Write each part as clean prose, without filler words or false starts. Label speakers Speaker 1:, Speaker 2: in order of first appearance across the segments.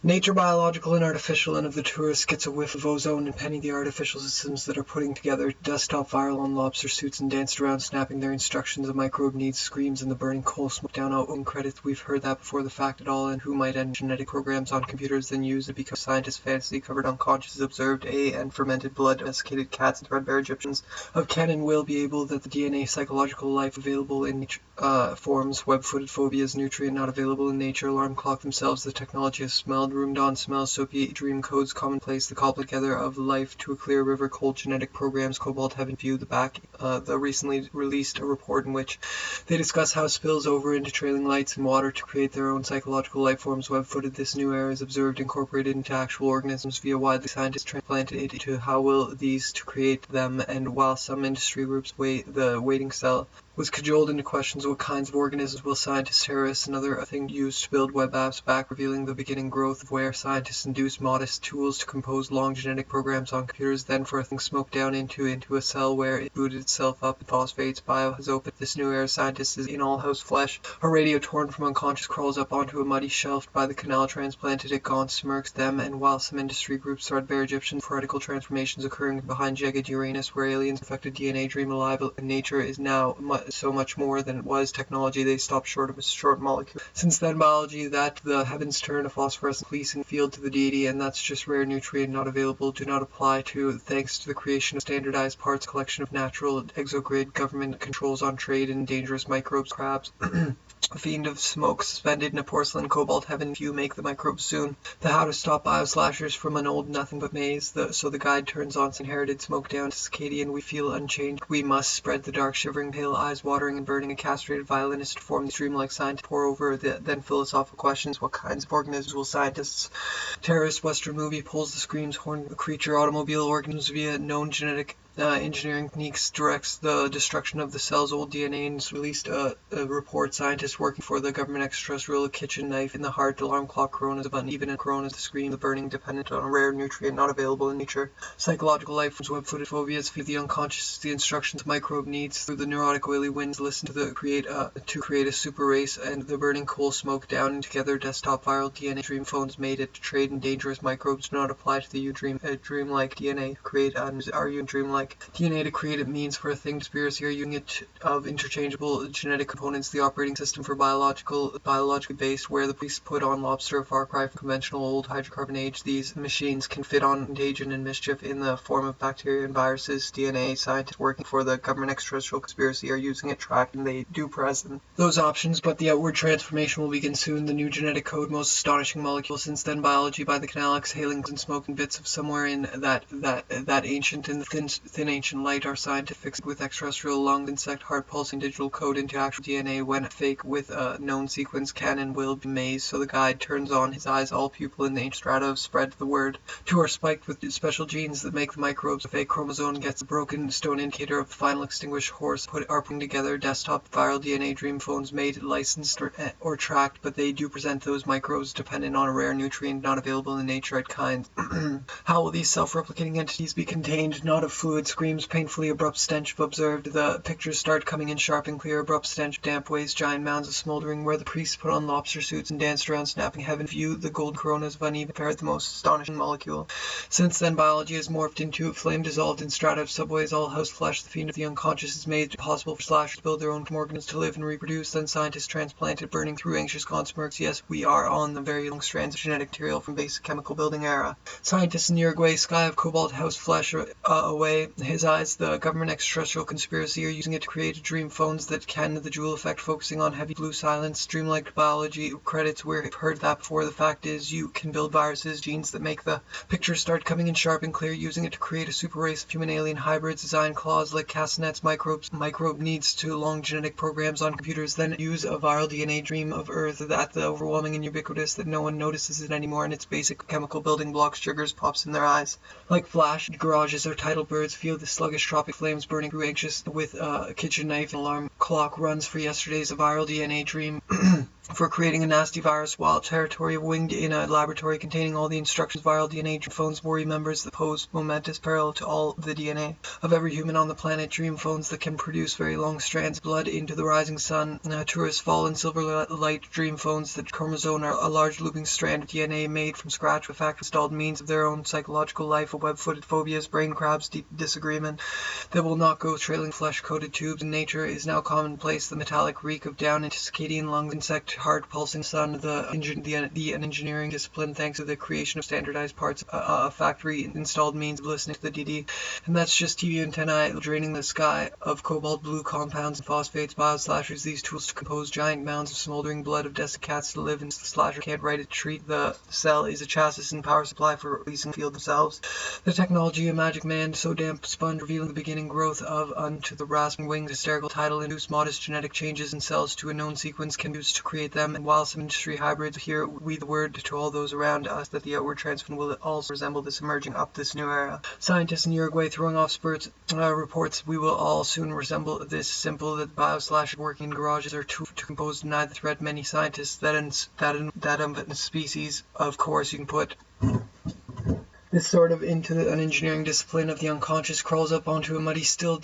Speaker 1: Nature, biological and artificial, and of the tourist gets a whiff of ozone and Penny, the artificial systems that are putting together desktop viral on lobster suits and danced around snapping their instructions. A microbe needs screams and the burning coal smoke down out own credits. We've heard that before. The fact at all, and who might end genetic programs on computers then use it because scientists' fantasy covered unconscious observed and fermented blood, domesticated cats and threadbare Egyptians of can and will be able that the DNA psychological life available in forms, web-footed phobias, nutrient not available in nature, alarm clock themselves, the technology has smelled, room dawn smells, soapy dream codes commonplace, the cobble together of life to a clear river, cold genetic programs, cobalt heaven view, the recently released a report in which they discuss how spills over into trailing lights and water to create their own psychological life forms, web-footed. This new era is observed incorporated into actual organisms via widely scientists transplanted it into how will these to create them, and while some industry groups the waiting cell was cajoled into questions what kinds of organisms will scientists, terrorists, and other things use to build web apps back, revealing the beginning growth of where scientists induce modest tools to compose long genetic programs on computers, then for a thing smoked down into a cell where it booted itself up and phosphates. Bio has opened. This new era scientist is in all house flesh. A radio torn from unconscious crawls up onto a muddy shelf by the canal, transplanted it, gaunt smirks them, and while some industry groups threadbare Egyptian heretical transformations occurring behind jagged Uranus where aliens affected DNA dream alive, and nature is now so much more than it was technology. They stopped short of a short molecule. Since then, biology, that the heavens turn a phosphorescent fleecing field to the deity, and that's just rare nutrient not available, do not apply to, thanks to the creation of standardized parts, collection of natural exogrid, government controls on trade, and dangerous microbes, crabs. A fiend of smoke suspended in a porcelain cobalt heaven view make the microbes soon. The how to stop bioslashers from an old nothing but maze. So the guide turns on inherited smoke down to Circadian. We feel unchanged. We must spread the dark shivering pale eyes watering and burning. A castrated violinist to form the dreamlike science pour over the then philosophical questions. What kinds of organisms will scientists? Terrorist Western movie pulls the screams horn creature automobile organisms via known genetic engineering techniques directs the destruction of the cell's old DNA and has released a report. Scientists working for the government extraterrestrial kitchen knife in the heart, alarm clock, coronas of uneven and coronas, the scream, the burning dependent on a rare nutrient not available in nature. Psychological life forms, web-footed phobias, feed the unconscious, the instructions microbe needs through the neurotic oily winds, listen to the create a super race, and the burning coal smoke down and together desktop viral DNA dream phones made it to trade in dangerous microbes do not apply to the you dreamlike DNA create are you dreamlike DNA to create it means for a thing conspiracy or unit of interchangeable genetic components, the operating system for biologically based, where the priests put on lobster, a far cry from conventional old hydrocarbon age. These machines can fit on contagion and mischief in the form of bacteria and viruses. DNA scientists working for the government extraterrestrial conspiracy are using it, tracking they do present those options, but the outward transformation will begin soon. The new genetic code, most astonishing molecule since then, biology by the canal, exhaling and smoking bits of somewhere in that ancient and thin ancient light. Our scientific with extraterrestrial lung insect heart pulsing digital code into actual DNA when fake with a known sequence can and will be maze. So the guide turns on his eyes, all pupil in the ancient strata of spread the word. Two are spiked with special genes that make the microbes. A fake chromosome gets a broken stone indicator of the final extinguished horse are putting together desktop viral DNA dream phones made, licensed or tracked, but they do present those microbes dependent on a rare nutrient not available in nature at kinds. How will these self-replicating entities be contained? Not of fluid, screams painfully, abrupt stench of observed. The pictures start coming in sharp and clear, abrupt stench, damp waste, giant mounds of smoldering where the priests put on lobster suits and danced around snapping heaven view. The gold coronas of uneven pair, the most astonishing molecule. Since then, biology has morphed into a flame dissolved in strata of subways, all house flesh. The fiend of the unconscious is made possible for slashers to build their own organisms to live and reproduce. Then scientists transplanted, burning through anxious consmirks. Yes, we are on the very long strands of genetic material from basic chemical building era. Scientists in Uruguay, sky of cobalt house flesh away. His eyes, the government extraterrestrial conspiracy are using it to create dream phones that can the jewel effect, focusing on heavy blue silence. Dreamlike biology credits, we've heard that before. The fact is you can build viruses, genes that make the pictures start coming in sharp and clear, using it to create a super race of human alien hybrids, design claws like castanets, microbe needs to long genetic programs on computers, then use a viral DNA dream of Earth that the overwhelming and ubiquitous that no one notices it anymore, and its basic chemical building blocks sugars pops in their eyes. Like flash, garages or tidal birds feel the sluggish tropic flames burning through anxious with a kitchen knife and alarm clock runs for yesterday's viral DNA dream. for creating a nasty virus wild territory winged in a laboratory containing all the instructions viral DNA dream phones worry members that pose momentous peril to all the DNA of every human on the planet. Dream phones that can produce very long strands of blood into the rising sun. Tourists fall in silver light dream phones that chromosome are a large looping strand of DNA made from scratch with factory installed means of their own psychological life, a web-footed phobias, brain crabs, deep disagreement that will not go trailing flesh-coated tubes in nature is now commonplace. The metallic reek of down into circadian lungs, insect heart pulsing sun, the engineering discipline thanks to the creation of standardized parts, a factory installed means of listening to the DD. And that's just TV antennae draining the sky of cobalt blue compounds and phosphates. Bioslashers these tools to compose giant mounds of smoldering blood of destined cats to live in. The slasher can't write it to treat. The cell is a chassis and power supply for releasing field themselves. The technology a magic man, so damp sponge, revealing the beginning growth of unto the rasping wings, hysterical title, induce modest genetic changes in cells to a known sequence can use to create them. And while some industry hybrids hear we the word to all those around us that the outward transfer will also resemble this emerging up this new era. Scientists in Uruguay throwing off spurts reports we will all soon resemble this simple that bioslashers working in garages are to compose deny the threat. Many scientists that species, of course you can put this sort of into an engineering discipline of the unconscious crawls up onto a muddy still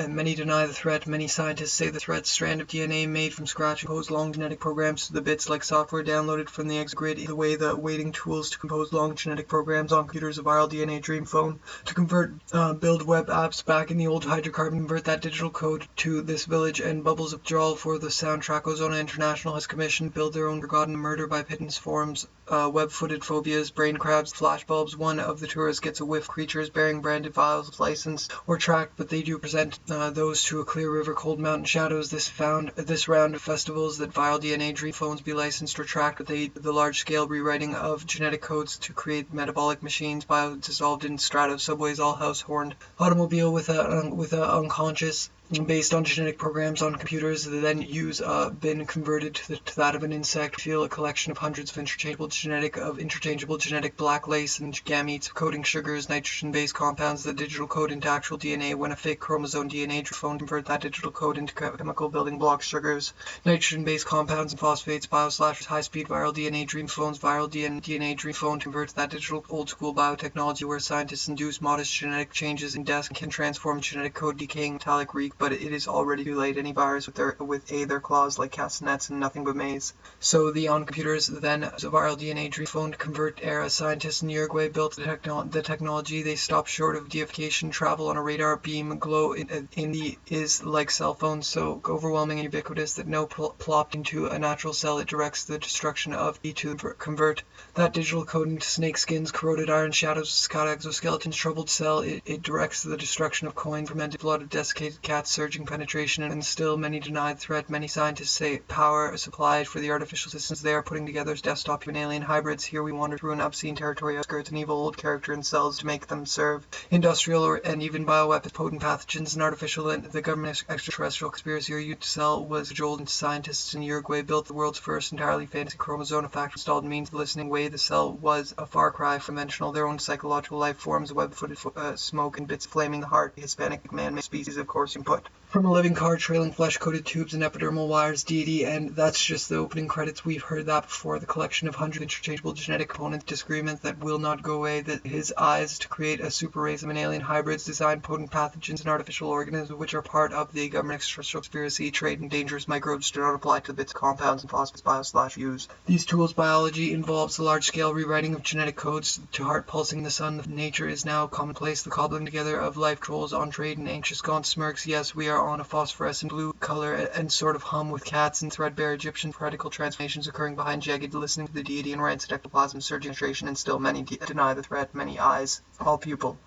Speaker 1: many deny the threat. Many scientists say the threat strand of DNA made from scratch compose long genetic programs to the bits like software downloaded from the exogrid. The way the waiting tools to compose long genetic programs on computers, a viral DNA dream phone to convert build web apps back in the old hydrocarbon, convert that digital code to this village and bubbles of withdrawal for the soundtrack. Ozona International has commissioned build their own forgotten murder by pittance forms, web-footed phobias, brain crabs, flashbulbs. One of the tourists gets a whiff creatures bearing branded vials of license or tracked, but they do present those to a clear river, cold mountain shadows. This round of festivals that viral DNA dream phones be licensed or tracked, but the large-scale rewriting of genetic codes to create metabolic machines, bio-dissolved in strata, subways, all house horned, automobile with a unconscious based on genetic programs on computers that then use been converted to that of an insect. Feel a collection of hundreds of interchangeable genetic black lace and gametes, coding sugars, nitrogen-based compounds that digital code into actual DNA. When a fake chromosome DNA phone convert that digital code into chemical building blocks, sugars, nitrogen-based compounds and phosphates. Bioslashers, high-speed viral DNA dream phones, viral DNA dream phone converts that digital old-school biotechnology where scientists induce modest genetic changes in desk and can transform genetic code, decaying metallic reek. But it is already too late. Any virus with their claws like castanets and nothing but maze. So the on computers then a viral DNA dream phone to convert era. Scientists in Uruguay built the technology. They stopped short of deification. Travel on a radar beam glow in the is like cell phones, so overwhelming and ubiquitous that no plopped into a natural cell. It directs the destruction of to convert that digital code into snake skins, corroded iron shadows, scout exoskeletons, troubled cell. It directs the destruction of coin, fermented blood of desiccated cats, surging penetration, and still many deny the threat. Many scientists say power supplied for the artificial systems they are putting together as desktop human alien hybrids. Here we wander through an obscene territory, outskirts, an evil old character in cells to make them serve industrial and even bioweapons, potent pathogens, and artificial. And the government extraterrestrial conspiracy or youth cell was cajoled into scientists in Uruguay built the world's first entirely fantasy chromosome, a factory installed means of listening way. The cell was a far cry from conventional, their own psychological life forms, web-footed smoke and bits flaming the heart, the Hispanic man-made species, of course, input from a living car trailing flesh-coated tubes and epidermal wires, deity. And that's just the opening credits. We've heard that before. The collection of hundreds of interchangeable genetic components, disagreement that will not go away, that his eyes to create a super race of an alien hybrids, design potent pathogens and artificial organisms which are part of the government extraterrestrial conspiracy, trade in dangerous microbes do not apply to the bits, compounds, and phosphates use. These tools biology involves the large-scale rewriting of genetic codes to heart pulsing the sun. Nature is now commonplace, the cobbling together of life trolls on trade and anxious gaunt smirks. Yes, we are on a phosphorescent blue color and sort of hum with cats and threadbare Egyptian particle transformations occurring behind jagged listening to the deity and rancid ectoplasm surging concentration, and still many deny the threat. Many eyes, all pupil.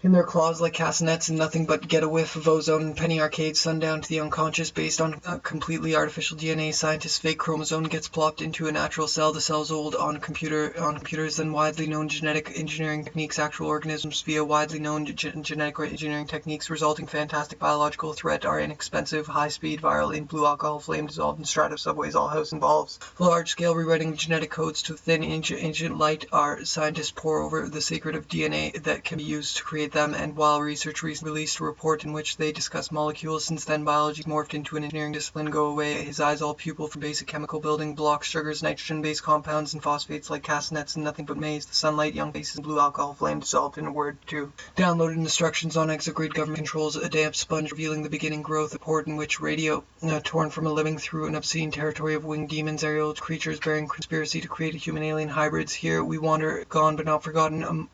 Speaker 1: In their claws like castanets and nothing but get a whiff of ozone and penny arcade sundown to the unconscious based on completely artificial DNA. Scientists' fake chromosome gets plopped into a natural cell. The cell's old on computers, then widely known genetic engineering techniques, actual organisms via widely known genetic engineering techniques, resulting fantastic biological threat are inexpensive, high-speed, viral in blue alcohol flame dissolved in strata subways. All house involves large-scale rewriting of genetic codes to thin ancient light. Our scientists pour over the secret of DNA that can be used to create create them, and while research recently released a report in which they discuss molecules, since then biology morphed into an engineering discipline. Go away, his eyes all pupil from basic chemical building blocks, sugars, nitrogen-based compounds, and phosphates like castanets, and nothing but maize. The sunlight, young faces, blue alcohol flame dissolved in a word to downloaded instructions on exogrid government controls, a damp sponge revealing the beginning growth, a port in which radio torn from a living through an obscene territory of winged demons, aerial creatures bearing conspiracy to create a human-alien hybrids. Here we wander, gone but not forgotten,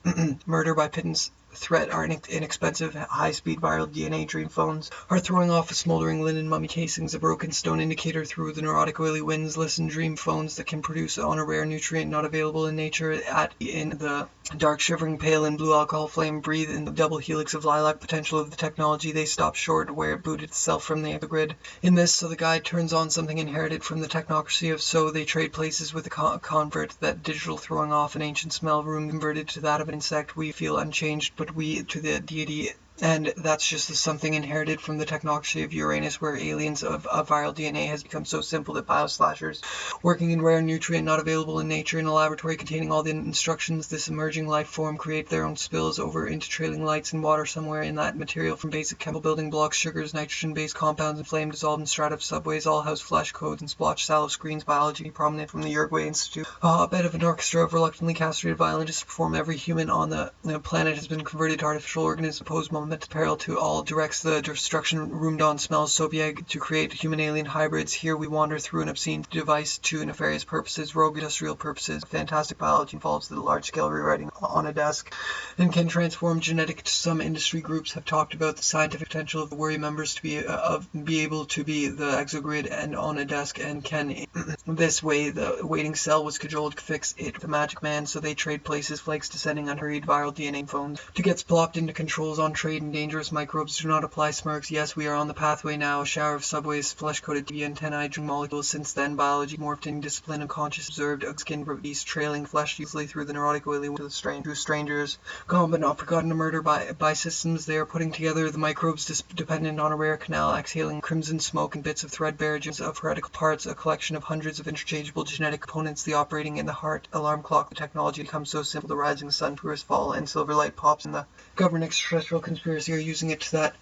Speaker 1: murder by pittance. Threat are inexpensive, high-speed viral DNA dream phones are throwing off a smoldering linen mummy casings, a broken stone indicator through the neurotic oily winds. Listen, dream phones that can produce on a rare nutrient not available in nature, in the dark shivering pale and blue alcohol flame, breathe in the double helix of lilac potential of the technology. They stop short where it booted itself from the grid. In this, so the guide turns on something inherited from the technocracy of so they trade places with a convert, that digital throwing off an ancient smell room converted to that of an insect. We feel unchanged, but we to the deity. And that's just something inherited from the technocracy of Uranus, where aliens of viral DNA has become so simple that bioslashers working in rare nutrient not available in nature in a laboratory containing all the instructions, this emerging life form create their own spills over into trailing lights and water somewhere in that material from basic chemical building blocks, sugars, nitrogen-based compounds, and flame dissolved in strata of subways, all house flesh codes and splotch sallow screens, biology prominent from the Uruguay Institute. A hotbed of an orchestra of reluctantly castrated violinists to perform. Every human on the planet has been converted to artificial organisms, opposed moment peril to all, directs the destruction roomed on smells soapy egg to create human alien hybrids. Here we wander through an obscene device to nefarious purposes, rogue industrial purposes. Fantastic biology involves the large-scale rewriting on a desk and can transform genetic. Some industry groups have talked about the scientific potential of the worry members to be able to be the exogrid and on a desk, and can this way the waiting cell was cajoled to fix it the magic man, so they trade places, flakes descending unhurried viral DNA phones to get plopped into controls on trade, and dangerous microbes do not apply. Smirks, yes, we are on the pathway now, a shower of subways, flesh-coated TV antennae, molecules. Since then biology morphed in discipline of conscious observed, a skin release trailing flesh easily through the neurotic oily to the strangers, gone but not forgotten, a murder by systems. They are putting together the microbes dependent on a rare canal, exhaling crimson smoke and bits of threadbare gems of heretical parts, a collection of hundreds of interchangeable genetic components, the operating in the heart, alarm clock, the technology becomes so simple, the rising sun, tourists fall, and silver light pops, and the government extraterrestrial conspiracy are using it to that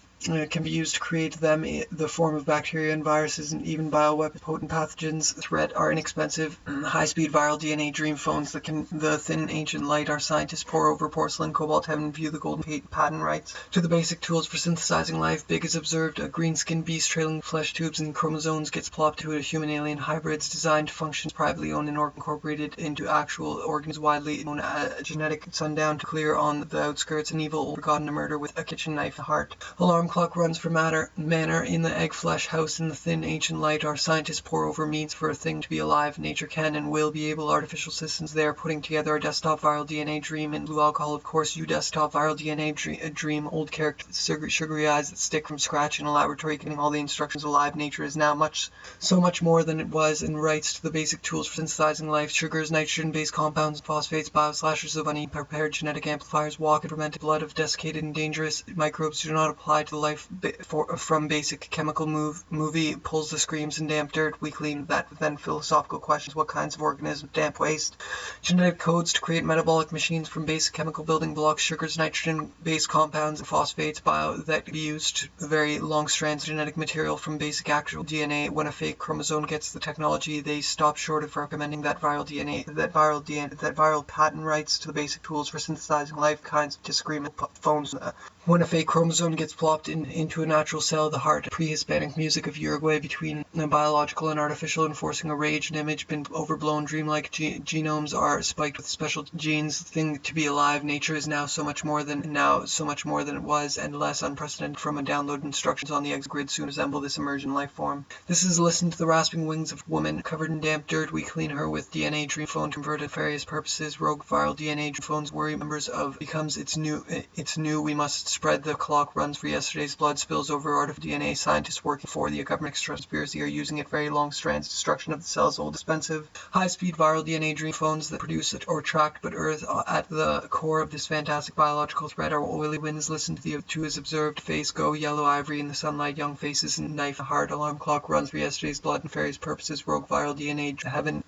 Speaker 1: can be used to create them the form of bacteria and viruses and even bioweapons. Potent pathogens threat are inexpensive, high-speed viral DNA dream phones that can the thin ancient light. Our scientists pour over porcelain cobalt heaven, view the golden patent rights to the basic tools for synthesizing life. Big is observed, a green-skinned beast trailing flesh tubes and chromosomes gets plopped to a human alien hybrids designed to function privately owned and incorporated into actual organs widely known as genetic sundown to clear on the outskirts, an evil forgotten a murder with a kitchen knife in the heart. Alarm clock runs for manner in the egg flesh house in the thin ancient light. Our scientists pour over means for a thing to be alive. Nature can and will be able artificial systems. They are putting together a desktop viral DNA dream in blue alcohol. Of course, you desktop viral DNA dream old character sugary eyes that stick from scratch in a laboratory getting all the instructions alive. Nature is now so much more than it was and writes to the basic tools for synthesizing life. Sugars, nitrogen-based compounds, phosphates, bioslashers of unprepared genetic amplifiers walk in fermented blood of desiccated and dangerous microbes do not apply to life from basic chemical movie pulls the screams and damp dirt weekly that then philosophical questions what kinds of organisms damp waste genetic codes to create metabolic machines from basic chemical building blocks sugars nitrogen based compounds and phosphates that can be used to very long strands of genetic material from basic actual DNA. When a fake chromosome gets the technology they stop short of recommending that viral patent rights to the basic tools for synthesizing life kinds of disagreement phones. When a fake chromosome gets plopped into a natural cell, the heart, pre-Hispanic music of Uruguay between biological and artificial, enforcing a raged image, been overblown, dreamlike genomes are spiked with special genes, thing to be alive. Nature is now so much more than it was, and less unprecedented from a download instructions on the exogrid soon resemble this emergent life form. This is listen to the rasping wings of woman covered in damp dirt. We clean her with DNA dream phone converted for various purposes. Rogue viral DNA dream phones worry members of becomes it's new. We must spread the clock runs for yesterday's blood spills over artificial DNA. Scientists working for the government conspiracy are using it very long strands. Destruction of the cells old expensive. High-speed viral DNA dream phones that produce it or tracked but Earth at the core of this fantastic biological thread. Our oily winds listen to his observed face go yellow ivory in the sunlight. Young faces and knife heart. Alarm clock runs for yesterday's blood and various purposes. Rogue viral DNA heaven.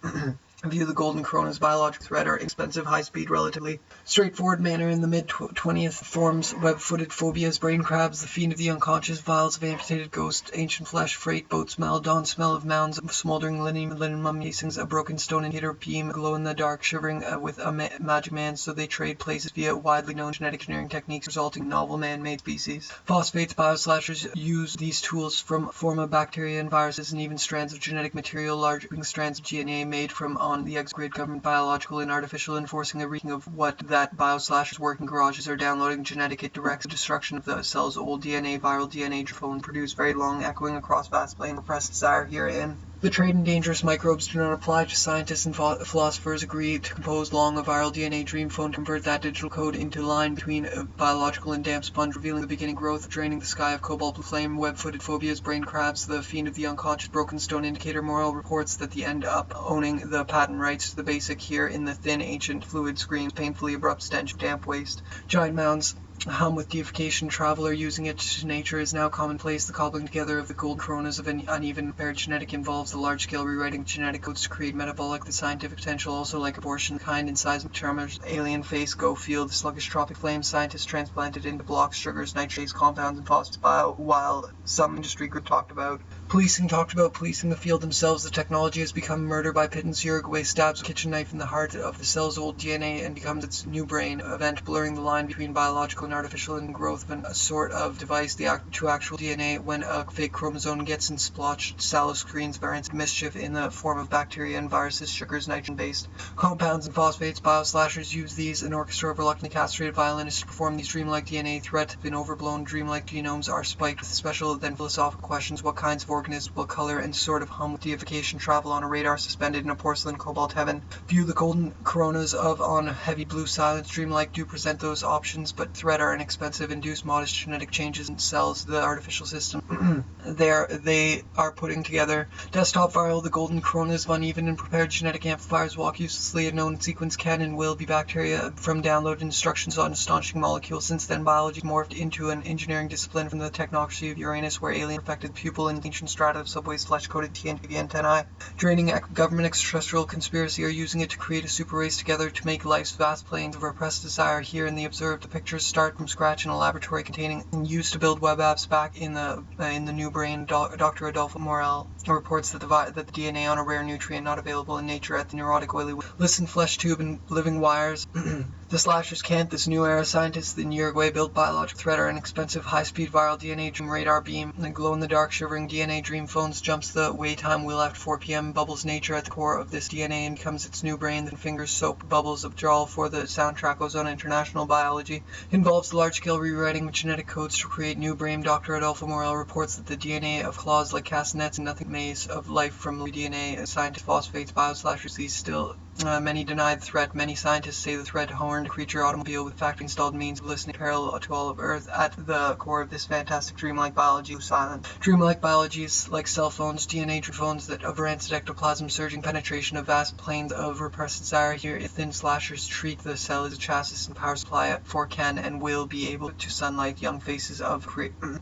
Speaker 1: view the golden corona's biological threat or expensive high-speed, relatively straightforward manner in the mid-20th forms web-footed phobias, brain crabs, the fiend of the unconscious, vials of amputated ghosts, ancient flesh, freight, boat smell, dawn smell of mounds of smoldering linen mummy casings, a broken stone indicator beam, glow in the dark, shivering with a magic man, so they trade places via widely known genetic engineering techniques resulting in novel man-made species. Phosphates, bioslashers use these tools from form of bacteria and viruses and even strands of genetic material, large strands of DNA made from on the exogrid government biological and artificial, enforcing a wreaking of what that bioslashers working garages are downloading genetic. It directs the destruction of the cell's old DNA, viral DNA, phone produce very long echoing across vast plain repressed desire herein. The trade in dangerous microbes do not apply to scientists, and philosophers agree to compose long a viral DNA dream phone to convert that digital code into line between a biological and damp sponge, revealing the beginning growth, draining the sky of cobalt blue flame, web-footed phobias, brain crabs, the fiend of the unconscious, broken stone indicator. Morale reports that the end up owning the patent rights to the basic here in the thin ancient fluid screams, painfully abrupt stench of damp waste. Giant mounds hum with deification. Traveler using it to nature is now commonplace. The cobbling together of the golden coronas of an uneven paired genetic involves the large-scale rewriting of genetic codes to create metabolic, the scientific potential, also like abortion, kind and seismic tremors, alien face, go field, the sluggish tropic flame, scientists transplanted into blocks, sugars, nitrates, compounds, and phosphates while some industry group talked about policing the field themselves. The technology has become murder by pittance. Uruguay stabs a kitchen knife in the heart of the cell's old DNA and becomes its new brain event, blurring the line between biological and artificial and growth of a sort of device to actual DNA. When a fake chromosome gets in splotched sallow screens, variants of mischief in the form of bacteria and viruses, sugars, nitrogen-based compounds, and phosphates. Bioslashers use these. An orchestra of reluctantly castrated violinists to perform these dreamlike DNA threat. Been overblown. Dreamlike genomes are spiked with special then philosophical questions. What kinds of organisms will color and sort of hum with deification, travel on a radar suspended in a porcelain cobalt heaven? View the golden coronas of on heavy blue silence. Dreamlike do present those options, but threat are inexpensive, induce modest genetic changes in cells. The artificial system they are putting together. Desktop viral, the golden coronas of uneven and prepared genetic amplifiers walk uselessly. A known sequence can and will be bacteria from downloaded instructions on astonishing molecules. Since then, biology morphed into an engineering discipline from the technocracy of Uranus, where alien perfected pupil and ancient strata of subways, flesh-coated TNT antennae, draining government extraterrestrial conspiracy, are using it to create a super race together to make life's vast plains of repressed desire here in the observed. The pictures start from scratch in a laboratory containing and used to build web apps back in the new brain. Dr. Adolfo Morel reports that the DNA on a rare nutrient not available in nature at the neurotic oily listen flesh tube and living wires. The slashers can't. This new era scientists in Uruguay built biological threat or an expensive high-speed viral DNA dream radar beam. The glow-in-the-dark shivering DNA dream phones jumps the wait time wheel after 4 p.m. Bubbles nature at the core of this DNA and becomes its new brain. Then fingers soap bubbles of withdrawal for the soundtrack Ozone International Biology. Involves large-scale rewriting of genetic codes to create new brain. Dr. Adolfo Morel reports that the DNA of claws like castanets and nothing maze of life from DNA. Scientist phosphates, bioslashers, these still many deny the threat. Many scientists say the threat horned creature automobile with factory installed means of listening parallel to all of Earth at the core of this fantastic dreamlike biology is silent. Dreamlike biology is like cell phones, DNA phones that of rancid ectoplasm, surging penetration of vast plains of repressed desire. Here, thin slashers treat the cell as a chassis and power supply for can and will be able to sunlight young faces of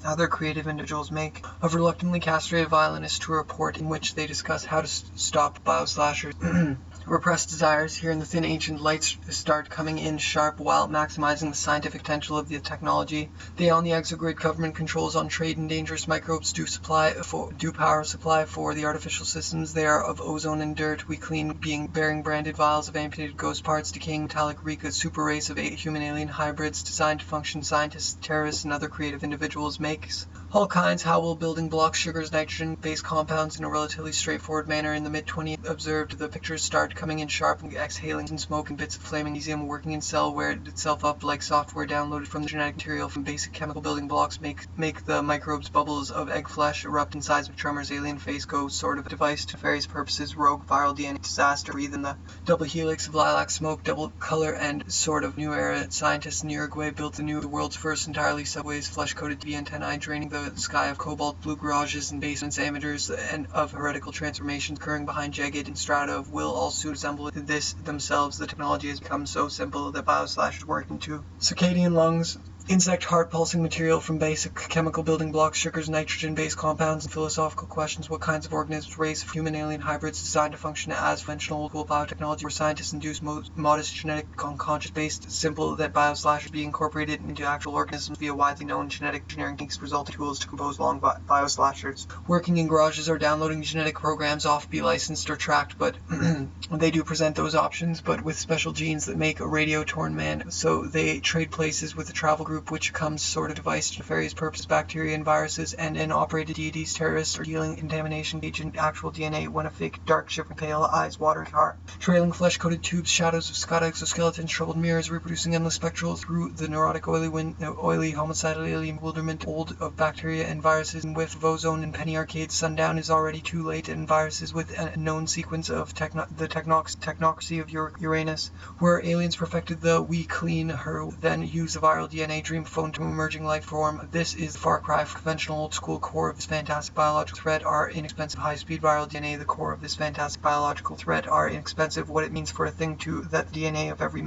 Speaker 1: other creative individuals make. Of reluctantly castrated violinists to a report in which they discuss how to stop bioslashers. Repressed desires here in the thin ancient lights start coming in sharp while maximizing the scientific potential of the technology. They on the exogrid government controls on trade and dangerous microbes do power supply for the artificial systems. They are of ozone and dirt. We clean bearing branded vials of amputated ghost parts, decaying metallic reek, a super race of human alien hybrids designed to function. Scientists, terrorists, and other creative individuals makes all kinds Howell building blocks, sugars, nitrogen-based compounds in a relatively straightforward manner. In the mid-20th observed, the pictures start coming in sharp and exhaling and smoke and bits of flaming magnesium working in cell wear itself up like software downloaded from the genetic material from basic chemical building blocks make the microbes bubbles of egg flesh erupt in seismic tremors. Alien face go sort of device to various purposes. Rogue viral DNA disaster. Breathe in the double helix of lilac smoke, double color and sort of new era. Scientists in Uruguay built the world's first entirely subways, flesh-coated TV antennae, draining the sky of cobalt blue garages and basements, amateurs and of heretical transformations occurring behind jagged and strata of will all soon resemble this themselves. The technology has become so simple that bioslashers work into circadian lungs insect heart pulsing material from basic chemical building blocks, sugars, nitrogen-based compounds, and philosophical questions. What kinds of organisms, race of human alien hybrids designed to function as conventional old-school biotechnology, where scientists induce modest genetic unconscious based simple that bioslashers be incorporated into actual organisms via widely known genetic engineering techniques, resulting tools to compose long bioslashers. Working in garages or downloading genetic programs off be licensed or tracked, but they do present those options, but with special genes that make a radio-torn man, so they trade places with a travel group which comes sort of device to nefarious purposes, bacteria and viruses, and operated deities, terrorists, or dealing contamination agent actual DNA when a fake, dark, shivering, pale, eyes watering car. Trailing flesh-coated tubes, shadows of Scott exoskeletons, troubled mirrors, reproducing endless spectral through the neurotic oily homicidal alien bewilderment, old of bacteria and viruses, and with Vozone and Penny Arcade, sundown is already too late, and viruses with a known sequence of the technocracy of Uranus, where aliens perfected the we clean her, then use the viral DNA dream phone to emerging life form. This is the far cry from conventional old school core of this fantastic biological thread are inexpensive high-speed viral DNA. The core of this fantastic biological thread are inexpensive. What it means for a thing to that the DNA of every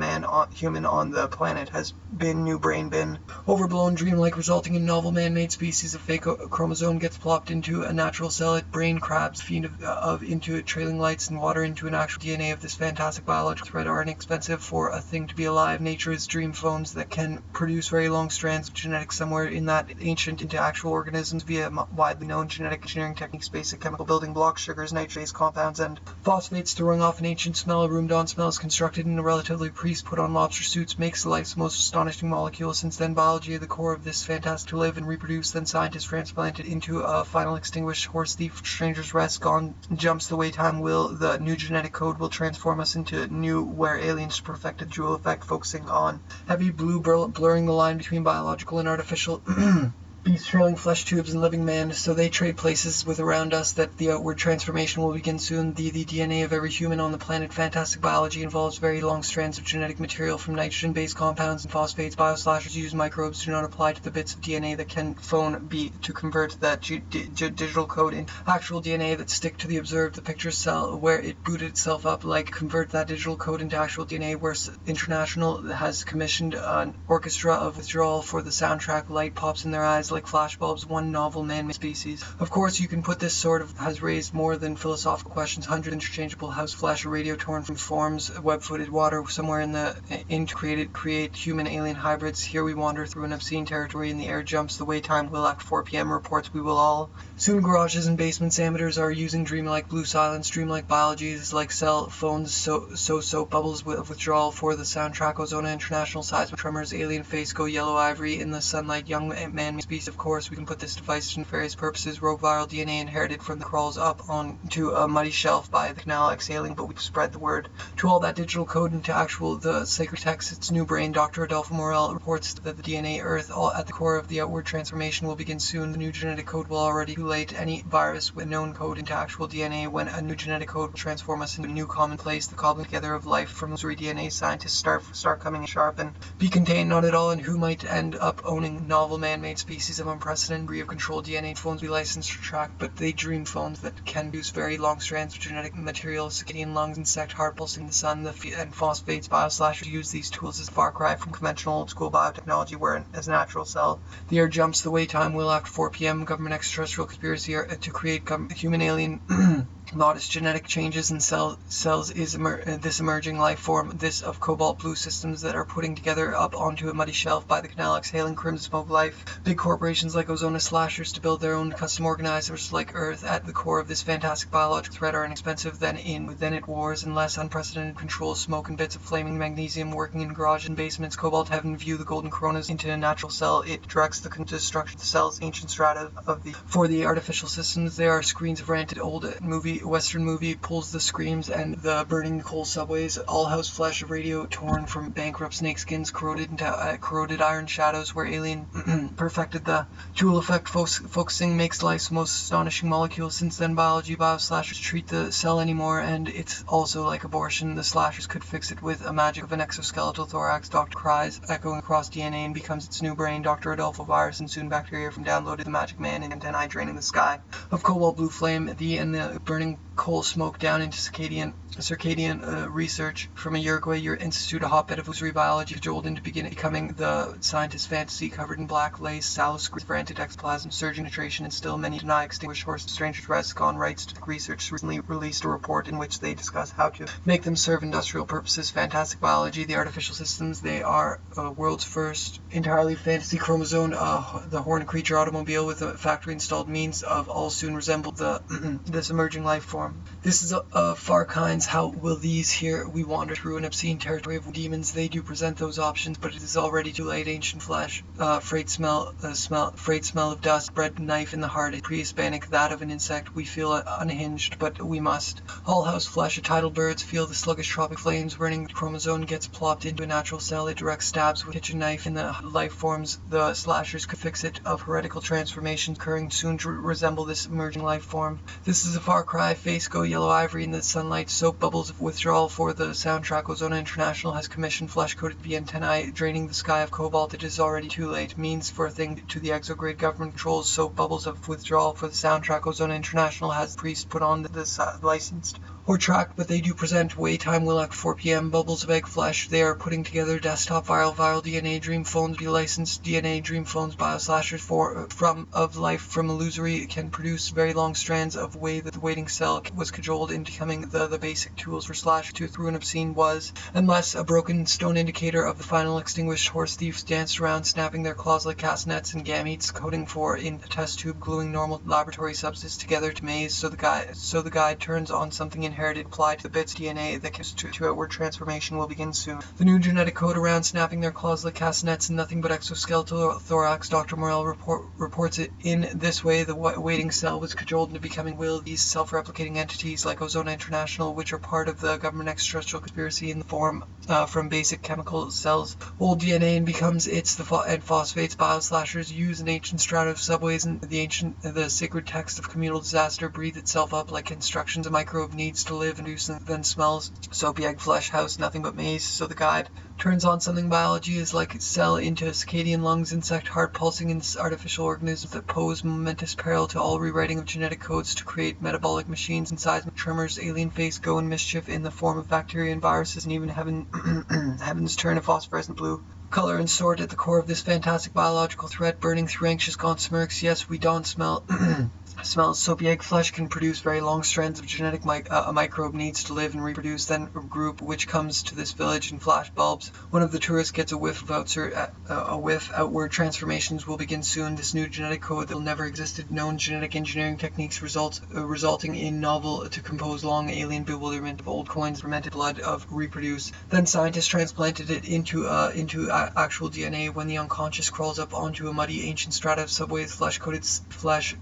Speaker 1: human on the planet has been new brain bin. Overblown dreamlike, resulting in novel man-made species of fake chromosome gets plopped into a natural cell. It brain crabs feed into it, trailing lights and water into an actual DNA of this fantastic biological thread are inexpensive for a thing to be alive. Nature is dream phones that can produce very long strands of genetics somewhere in that ancient into actual organisms via widely known genetic engineering techniques, basic chemical building blocks, sugars, nitrate-based compounds, and phosphates. Throwing off an ancient smell, a room dawn smell is constructed in a relatively priest put on lobster suits, makes life's most astonishing molecule. Since then, biology at the core of this fantastic to live and reproduce, then scientists transplanted into a final extinguished horse thief, stranger's rest, gone jumps the way time will. The new genetic code will transform us into new where aliens perfected jewel effect, focusing on heavy blue blurring the line between biological and artificial. Beasts trailing flesh tubes and living man, so they trade places with around us that the outward transformation will begin soon. The DNA of every human on the planet. Fantastic biology involves very long strands of genetic material from nitrogen-based compounds and phosphates. Bioslashers use microbes do not apply to the bits of DNA that can be to convert that digital code into actual DNA that stick to the observed, the picture cell where it booted itself up, like convert that digital code into actual DNA, where International has commissioned an orchestra of withdrawal for the soundtrack. Light pops in their eyes like flashbulbs, one novel man-made species. Of course, you can put this sort of has raised more than philosophical questions. 100 interchangeable house flash, a radio torn from forms, web-footed water somewhere create human alien hybrids. Here we wander through an obscene territory in the air jumps the way time will after 4 p.m. reports we will all. Soon garages and basements amateurs are using dreamlike blue silence, dreamlike biology is like cell phones, so bubbles of withdrawal for the soundtrack. Ozona International seismic tremors, alien face go yellow ivory in the sunlight, young man species. Of course, we can put this device to nefarious purposes. Rogue viral DNA inherited from the crawls up onto a muddy shelf by the canal exhaling, but we spread the word to all that digital code into the sacred text. Its new brain. Dr. Adolfo Morel reports that the DNA Earth all at the core of the outward transformation will begin soon. The new genetic code will already too late. Any virus with known code into actual DNA when a new genetic code will transform us into a new commonplace. The cobbling together of life from illusory DNA scientists start coming in sharp and be contained not at all, and who might end up owning novel man-made species of unprecedented degree of control. DNA phones be licensed to track, but they dream phones that can use very long strands of genetic material, circadian lungs, insect heart pulsing the sun, and phosphates. Bioslashers use these tools as a far cry from conventional old school biotechnology, where as a natural cell the air jumps the way time will after 4 p.m. Government extraterrestrial conspiracy to create human alien modest genetic changes in cells is this emerging life form, this of cobalt blue systems that are putting together up onto a muddy shelf by the canal exhaling crimson smoke life. Big corporations like Ozona slashers to build their own custom organizers like Earth at the core of this fantastic biological threat are inexpensive than it wars and less unprecedented control. Smoke and bits of flaming magnesium working in garages and basements. Cobalt heaven view the golden coronas into a natural cell. It directs the destruction of the cell's ancient strata for the artificial systems. There are screens of ranted old Western movie pulls the screams and the burning coal subways. All house flesh of radio torn from bankrupt snakeskins, corroded into corroded iron shadows where alien perfected the jewel effect. Focusing makes life's most astonishing molecule. Since then, bioslashers treat the cell anymore, and it's also like abortion. The slashers could fix it with a magic of an exoskeletal thorax. Doctor cries, echoing across DNA, and becomes its new brain. Dr. Adolfo virus and soon bacteria from downloaded the magic man and antennae draining the sky of cobalt blue flame. The burning coal smoke down into circadian research from a Uruguay institute, a hotbed of illusory biology, cajoled into becoming the scientist fantasy, covered in black lace, sallow screens for anti-ectoplasm, surging nutrition, and still many deny extinguished horse strangers rest gone rights to research. Recently released a report in which they discuss how to make them serve industrial purposes. Fantastic biology, the artificial systems, they are world's first entirely fantasy chromosome, the horned creature automobile with a factory-installed means of all soon resemble this emerging life form. This is a far kinds. How will these here we wander through an obscene territory of demons? They do present those options, but it is already too late. Ancient flesh, frayed smell of dust, bread knife in the heart, pre-Hispanic, that of an insect. We feel unhinged, but we must. All house flesh, a tidal birds feel the sluggish tropic flames burning. The chromosome gets plopped into a natural cell. It direct stabs with a kitchen knife in the life forms. The slashers could fix it of heretical transformations occurring soon to resemble this emerging life form. This is a far cry. Face go yellow ivory in the sunlight. Soap bubbles of withdrawal for the soundtrack. Ozona International has commissioned flesh-coated B antennae draining the sky of cobalt. It is already too late. Means for a thing to the exograde government controls. Soap bubbles of withdrawal for the soundtrack. Ozona International has priest put on this licensed or tracked, but they do present. Waytime will act 4 p.m. Bubbles of egg flesh. They are putting together desktop viral DNA dream phones. Be licensed DNA dream phones. Bioslashers of life from illusory can produce very long strands of way that the waiting cell was cajoled into becoming the basic tools for slash to through an obscene was, unless a broken stone indicator of the final extinguished horse thieves danced around, snapping their claws like castanets and gametes, coding for in a test tube, gluing normal laboratory substance together to maze. So the guide turns on something inherited applied to the bits DNA that gives to outward transformation will begin soon. The new genetic code around, snapping their claws like castanets and nothing but exoskeletal thorax. Dr. Morel reports it in this way. The waiting cell was cajoled into becoming will. These self-replicating entities like Ozona International, which are part of the government extraterrestrial conspiracy in the form from basic chemical cells, old DNA, and becomes and phosphates. Bioslashers use an ancient strata of subways and the sacred text of communal disaster breathe itself up like instructions a microbe needs to live and do then smells. Soapy egg flesh house, nothing but maze. So the guide turns on something biology is like cell into circadian lungs, insect heart pulsing in artificial organisms that pose momentous peril to all rewriting of genetic codes to create metabolic machines and seismic tremors. Alien face go in mischief in the form of bacteria and viruses, and even heavens turn a phosphorescent blue color and sort at the core of this fantastic biological threat, burning through anxious gaunt smirks. Yes, we don't smell smells. Soapy egg flesh can produce very long strands of genetic a microbe needs to live and reproduce, then a group which comes to this village in flash bulbs. One of the tourists gets a whiff of outward transformations will begin soon. This new genetic code that will never existed, known genetic engineering techniques resulting in novel to compose long alien bewilderment of old coins, fermented blood of reproduce. Then scientists transplanted it into actual DNA. When the unconscious crawls up onto a muddy ancient strata of subways, flesh-coated flesh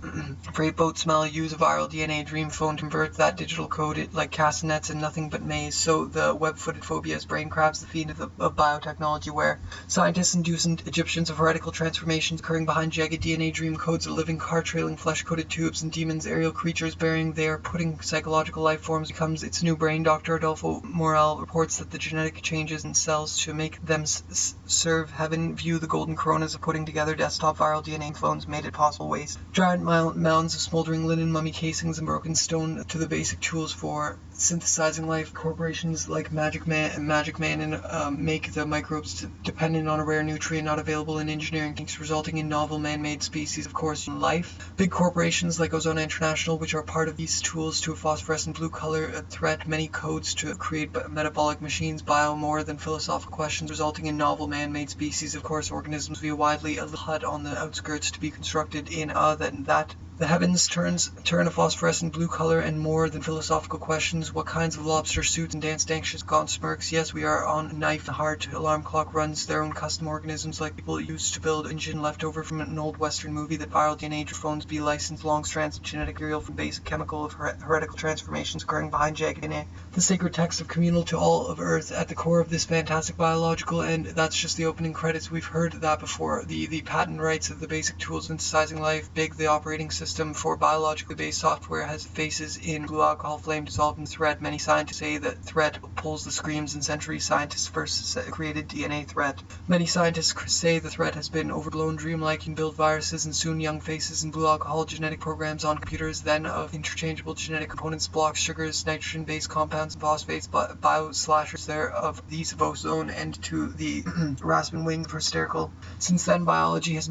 Speaker 1: freight boat smell, use a viral DNA dream phone to convert that digital code it like castanets and nothing but maze. So the web-footed phobias, brain crabs, the fiend of biotechnology, where scientists induce Egyptians of heretical transformations occurring behind jagged DNA dream codes of living car-trailing flesh-coated tubes, and demons, aerial creatures bearing they are putting psychological life forms becomes its new brain. Dr. Adolfo Morel reports that the genetic changes in cells to make them serve heaven view the golden coronas of putting together desktop viral DNA clones made it possible waste. Giant mounds of smoldering linen, mummy casings, and broken stone to the basic tools for synthesizing life. Corporations like Magic Man and make the microbes dependent on a rare nutrient not available in engineering techniques, resulting in novel man-made species, of course, in life. Big corporations like Ozona International, which are part of these tools to a phosphorescent blue color, threat many codes to create metabolic machines, bio more than philosophical questions, resulting in novel man-made species, of course, organisms via widely a hut on the outskirts to be constructed in that the heavens turn a phosphorescent blue color, and more than philosophical questions. What kinds of lobster suits and danced anxious gaunt smirks? Yes, we are on knife and heart. Alarm clock runs their own custom organisms like people used to build engine left over from an old western movie. That viral DNA phones be licensed long strands of genetic material from basic chemical of heretical transformations occurring behind jagged DNA. The sacred text of communal to all of Earth at the core of this fantastic biological, and that's just the opening credits. We've heard that before. The patent rights of the basic tools synthesizing life. Big, the operating system for biologically based software has faces in blue alcohol flame dissolved in thread. Many scientists say that thread pulls the screams, and centuries scientists first created DNA threat. Many scientists say the threat has been overblown, dreamlike, and build viruses and soon young faces and blue alcohol genetic programs on computers, then of interchangeable genetic components, blocks, sugars, nitrogen-based compounds, and phosphates, bio-slashers there of these of ozone and to the Raspin wing for hysterical. Since then, biology has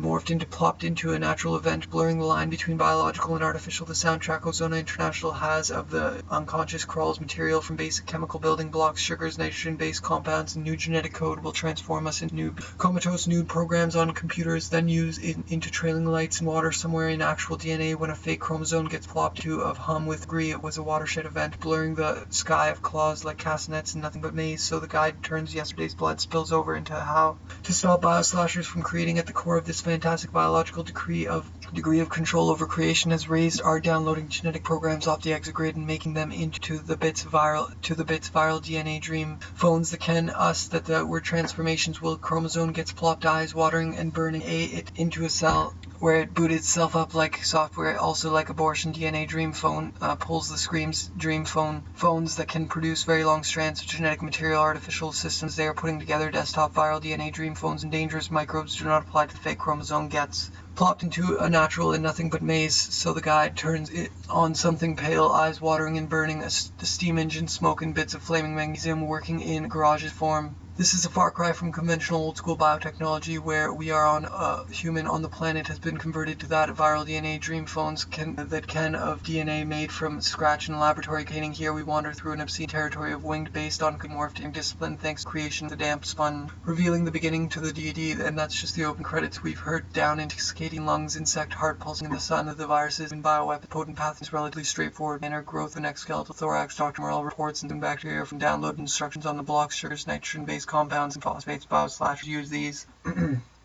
Speaker 1: plopped into a natural event, blurring the line between biological and artificial. The soundtrack Ozona International has of the unconscious crawls material from basic chemical building blocks, sugars, nitrogen-based compounds, and new genetic code will transform us into comatose nude programs on computers, then use it into trailing lights and water somewhere in actual DNA. When a fake chromosome gets plopped to of hum with glee, it was a watershed event, blurring the sky of claws like castanets and nothing but maze. So the guide turns yesterday's blood spills over into how to stop bioslashers from creating. At the core of this fantastic biological degree of control over creation has raised our downloading genetic programs off the exogrid and making them into the bits viral DNA dream phones that can us that the word transformations will chromosome gets plopped, eyes watering and burning it into a cell where it booted itself up like software, also like abortion. DNA dream phone pulls the screams, dream phones that can produce very long strands of genetic material. Artificial systems they are putting together, desktop viral DNA dream phones, and dangerous microbes do not apply to the fake chromosome gets plopped into a natural and nothing but maze. So the guide turns it on something pale, eyes watering and burning, a steam engine smoke and bits of flaming magnesium working in garages form. This is a far cry from conventional old-school biotechnology where we are on a human on the planet has been converted to that viral DNA dream phones that can of DNA made from scratch in a laboratory. Gaining here we wander through an obscene territory of winged based on morphed discipline thanks to creation the damp spun, revealing the beginning to the deity, and that's just the open credits. We've heard down intoxicating lungs, insect heart pulsing in the sun of the viruses and bioweapon potent pathogens relatively straightforward manner, growth and exoskeletal thorax. Dr. Morel reports and bacteria from download instructions on the blocks, sugars, nitrogen-based compounds and phosphates. Bioslashers use these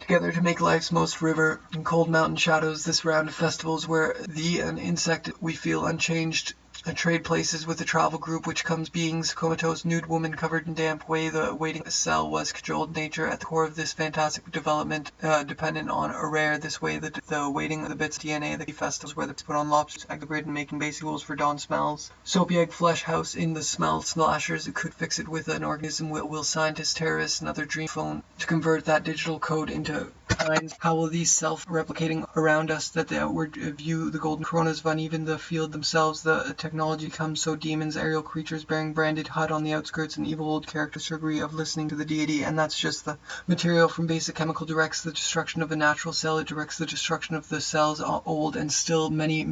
Speaker 1: together to make life's most river and cold mountain shadows. This round of festivals where an insect we feel unchanged trade places with the travel group which comes beings comatose nude woman covered in damp way the waiting cell was cajoled nature at the core of this fantastic development dependent on a rare this way the waiting of the bits DNA the festivals where they put on lobsters exogrid and making basic rules for dawn smells soapy egg flesh house in the smell slashers. It could fix it with an organism will scientists terrorists another dream phone to convert that digital code into kinds. How will these self-replicating around us that the outward view the golden coronas of uneven the field themselves the technology comes so demons aerial creatures bearing branded HUD on the outskirts and evil old character surgery of listening to the deity, and that's just the material from basic chemical directs the destruction of a natural cell. It directs the destruction of the cells old and still many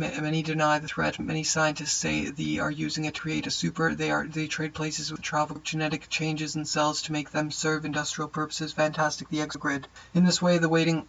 Speaker 1: deny the threat. Many scientists say they are using it to create a super they trade places with travel genetic changes in cells to make them serve industrial purposes. Fantastic the exogrid. In this way the waiting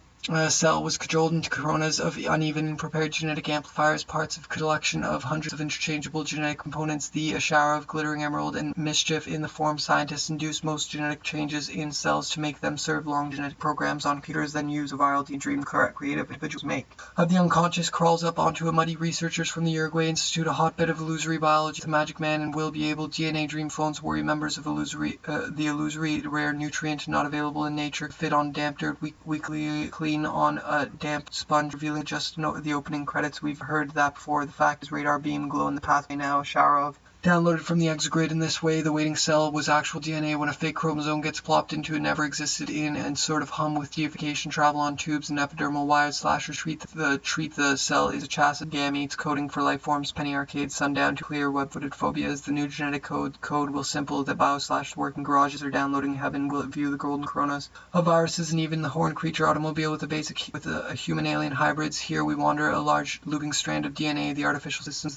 Speaker 1: cell was cajoled into coronas of uneven and prepared genetic amplifiers, parts of a collection of hundreds of interchangeable genetic components. A shower of glittering emerald and mischief in the form scientists induce most genetic changes in cells to make them serve long genetic programs on computers, then use a viral dream creative individuals make. Of the unconscious crawls up onto a muddy researchers from the Uruguay Institute, a hotbed of illusory biology, the magic man and will be able DNA dream phones worry members of the illusory rare nutrient not available in nature fit on damp dirt weekly clean on a damp sponge, revealing just the opening credits. We've heard that before. The fact is radar beam glow in the pathway now, a shower of downloaded from the exogrid. In this way the waiting cell was actual DNA. When a fake chromosome gets plopped into it never existed in and sort of hum with deification travel on tubes and epidermal wires slashers treat the cell is a chassis gametes coding for life forms penny arcade sundown to clear web-footed phobias. The new genetic code will simple the bioslash working garages are downloading heaven will view the golden coronas of viruses and even the horned creature automobile with a human alien hybrids. Here we wander a large looping strand of DNA. The artificial systems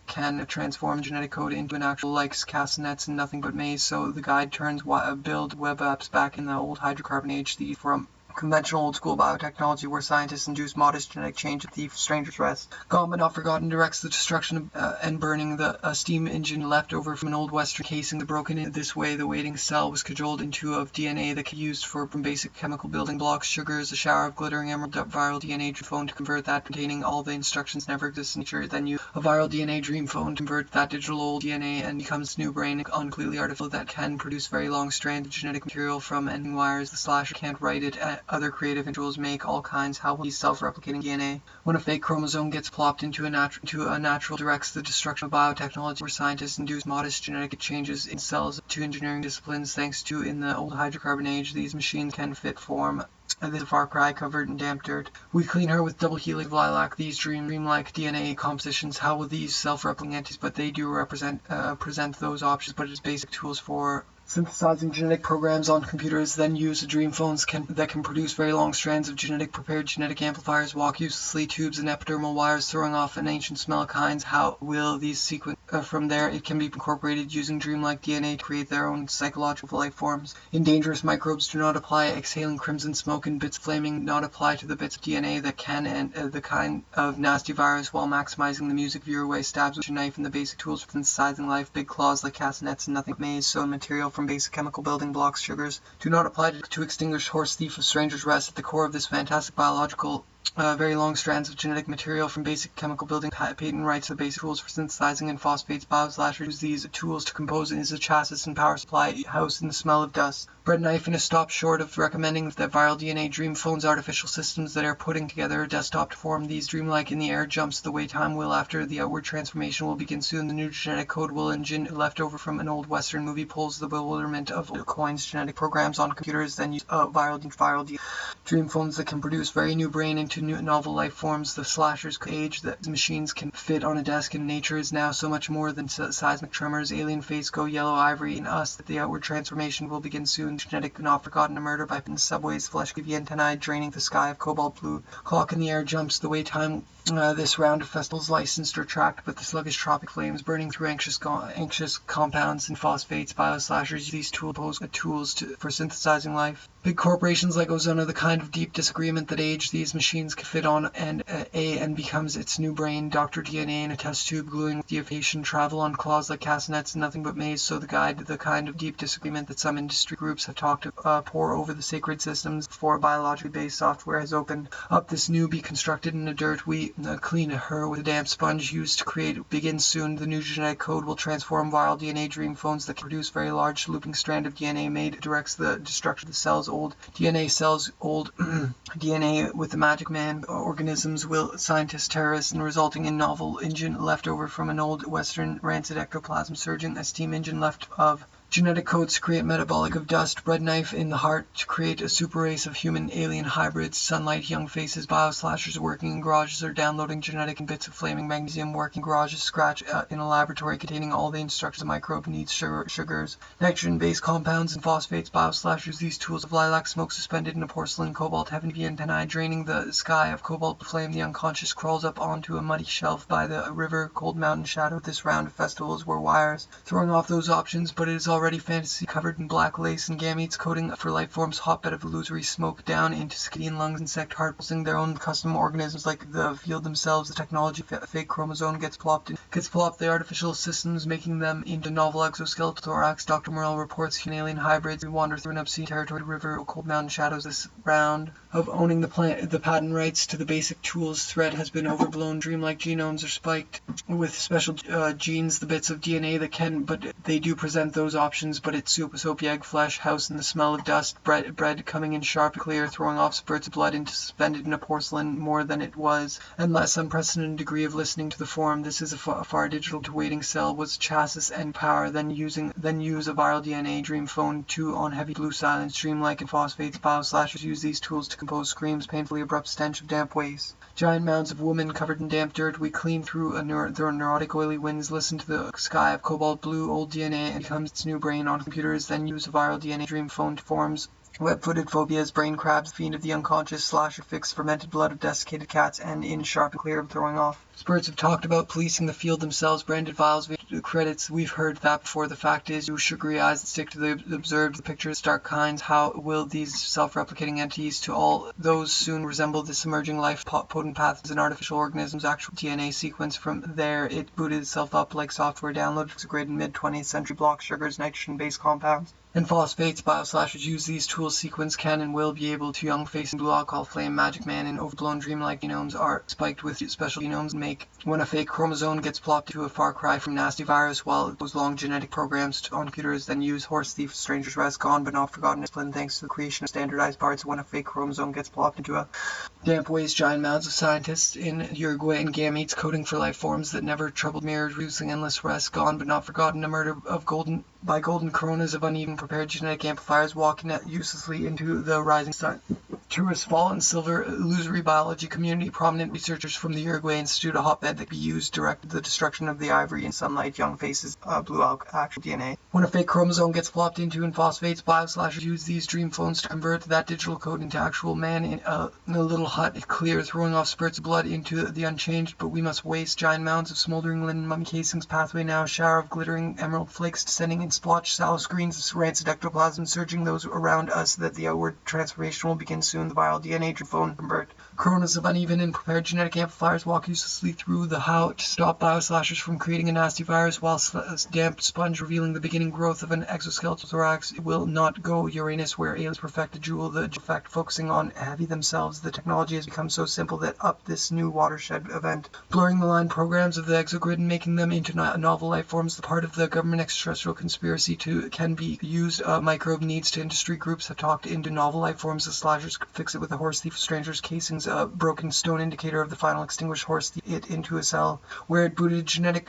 Speaker 1: can transform genetic code into an actual like castanets and nothing but maze. So the guide turns build web apps back in the old hydrocarbon age from conventional old-school biotechnology where scientists induce modest genetic change at the stranger's rest. Gone but not forgotten directs the destruction of, and burning the steam engine left over from an old western casing. The broken in this way the waiting cell was cajoled into of DNA that could be used from basic chemical building blocks, sugars, a shower of glittering emerald viral DNA dream phone to convert that containing all the instructions never exist in nature. Then use a viral DNA dream phone to convert that digital old DNA and becomes new brain completely artificial that can produce very long strands of genetic material from ending wires. The slasher can't write it other creative individuals make all kinds. How will these self-replicating DNA? When a fake chromosome gets plopped into a natural directs the destruction of biotechnology, where scientists induce modest genetic changes in cells to engineering disciplines. Thanks to in the old hydrocarbon age, these machines can fit form. This is a far cry covered in damp dirt. We clean her with double helix of lilac. These dreamlike DNA compositions. How will these self-replicating entities? But they do present those options. But it's basic tools for synthesizing genetic programs on computers, then use dream phones that can produce very long strands of prepared genetic amplifiers, walk uselessly tubes and epidermal wires, throwing off an ancient smell kinds. How will these sequence from there? It can be incorporated using dreamlike DNA to create their own psychological life forms. In dangerous microbes, do not apply exhaling crimson smoke and bits flaming. Not apply to the bits of DNA that can and the kind of nasty virus while maximizing the music viewer way. Stabs with your knife and the basic tools for synthesizing life. Big claws like castanets and nothing maze. So material from basic chemical building blocks, sugars. Do not apply to extinguish horse thief of stranger's rest. At the core of this fantastic biological very long strands of genetic material from basic chemical building. Patent rights the basic tools for synthesizing and phosphates. Bioslashers use these tools to compose as a chassis and power supply house in the smell of dust. Bread knife and a stop short of recommending that viral DNA dream phones artificial systems that are putting together a desktop to form these dreamlike in the air jumps the way time will after the outward transformation will begin soon. The new genetic code will engine left over from an old western movie pulls the bewilderment of coins genetic programs on computers, then use viral dream phones that can produce very new brain into new novel life forms. The slashers age that machines can fit on a desk in nature is now so much more than seismic tremors. Alien face go yellow ivory in us that the outward transformation will begin soon. Genetic not forgotten a murder by subways flesh give antennae draining the sky of cobalt blue. Clock in the air jumps the way time this round of festivals licensed or tracked, but the sluggish tropic flames burning through anxious compounds and phosphates. Bioslashers use these tools for synthesizing life. Big corporations like Ozone are the kind of deep disagreement that age these machines can fit on and becomes its new brain. Dr. DNA in a test tube gluing with deification, travel on claws like castanets and nothing but maze. So the kind of deep disagreement that some industry groups have talked to pour over the sacred systems before biologically based software has opened up this new be constructed in the dirt. We clean her with a damp sponge used to create begins soon. The new genetic code will transform viral DNA dream phones that can produce very large looping strand of DNA made directs the destruction of the cells. Old DNA cells, old DNA with the magic man organisms will scientists terrorists and resulting in novel engine left over from an old western rancid ectoplasm surging a steam engine left of genetic codes to create metabolic of dust. Bread knife in the heart to create a super race of human alien hybrids. Sunlight young faces. Bioslashers working in garages are downloading genetic and bits of flaming magnesium. Working garages scratch in a laboratory containing all the instructions a microbe needs. Sugars, nitrogen based compounds and phosphates. Bioslashers these tools of lilac smoke suspended in a porcelain cobalt heaven antennae draining the sky of cobalt flame. The unconscious crawls up onto a muddy shelf by the river. Cold mountain shadow. This round of festivals were wires throwing off those options, but it is already fantasy covered in black lace and gametes coating for life forms. Hotbed of illusory smoke down into skin lungs. Insect heart pulsing their own custom organisms like the field themselves. The technology fake chromosome gets plopped the artificial systems making them into novel exoskeletal thorax. Dr. Morell reports human alien hybrids. We wander through an obscene territory river cold mountain shadows. This round of owning the patent rights to the basic tools thread has been overblown. Dreamlike genomes are spiked with special genes, the bits of DNA that can, but they do present those options. But it's soapy egg flesh, house in the smell of dust, bread coming in sharp and clear, throwing off spurts of blood into suspended in a porcelain more than it was, and less unprecedented degree of listening to the form. This is a far digital to waiting cell was chassis and power, then use a viral DNA dream phone 2 on heavy blue silence. Dreamlike and phosphates. Bioslashers use these tools to compose screams, painfully abrupt stench of damp waste. Giant mounds of women covered in damp dirt. We clean through their neurotic oily winds, listen to the sky of cobalt blue. Old DNA and becomes its new brain on computers, then use a viral DNA dream phone to forms. Web-footed phobias, brain crabs, fiend of the unconscious, slasher fix, fermented blood of desiccated cats, and in sharp and clear of throwing off. Spirits have talked about policing the field themselves, branded vials, credits. We've heard that before. The fact is, you sugary eyes that stick to the observed, the pictures, dark kinds. How will these self-replicating entities to all those soon resemble this emerging life, potent pathogens and artificial organisms, actual DNA sequence? From there, it booted itself up like software downloaded to grade in mid-20th century block sugars, nitrogen-based compounds. and phosphates. Bioslashers use these tools. Sequence can and will be able to young face and blue alcohol flame magic man and overblown dreamlike genomes are spiked with special genomes make when a fake chromosome gets plopped into a far cry from nasty virus, while those long genetic programs on computers then use horse thief strangers rest gone but not forgotten discipline thanks to the creation of standardized parts. When a fake chromosome gets plopped into a damp waste, giant mounds of scientists in Uruguay and gametes coding for life forms that never troubled mirrors, reducing endless rest gone but not forgotten, a murder of golden coronas of uneven prepared genetic amplifiers walking uselessly into the rising sun. Tourists fall in silver illusory biology community. Prominent researchers from the Uruguay Institute, a hotbed that can be used, directed the destruction of the ivory in sunlight. Young faces, blue actual DNA. When a fake chromosome gets plopped into and phosphates, bioslashers use these dream phones to convert that digital code into actual man in a little hut. It clear, throwing off spurts of blood into the unchanged, but we must waste giant mounds of smoldering linen mummy casings. Pathway now, a shower of glittering emerald flakes descending in splotched sallow screens of rancid ectoplasm, surging those around us that the outward transformation will begin soon. The viral DNA phone convert. Coronas of uneven and prepared genetic amplifiers walk uselessly through the how to stop bioslashers from creating a nasty virus, while damp sponge revealing the beginning growth of an exoskeletal thorax. It will not go Uranus where aliens perfect a jewel, the effect focusing on heavy themselves. The technology has become so simple that up this new watershed event, blurring the line programs of the exogrid and making them into novel life forms. The part of the government extraterrestrial conspiracy can be used. Microbe needs to industry groups have talked into novel life forms. The slashers fix it with a horse thief strangers casings, a broken stone indicator of the final extinguished horse thief it into a cell where it booted genetic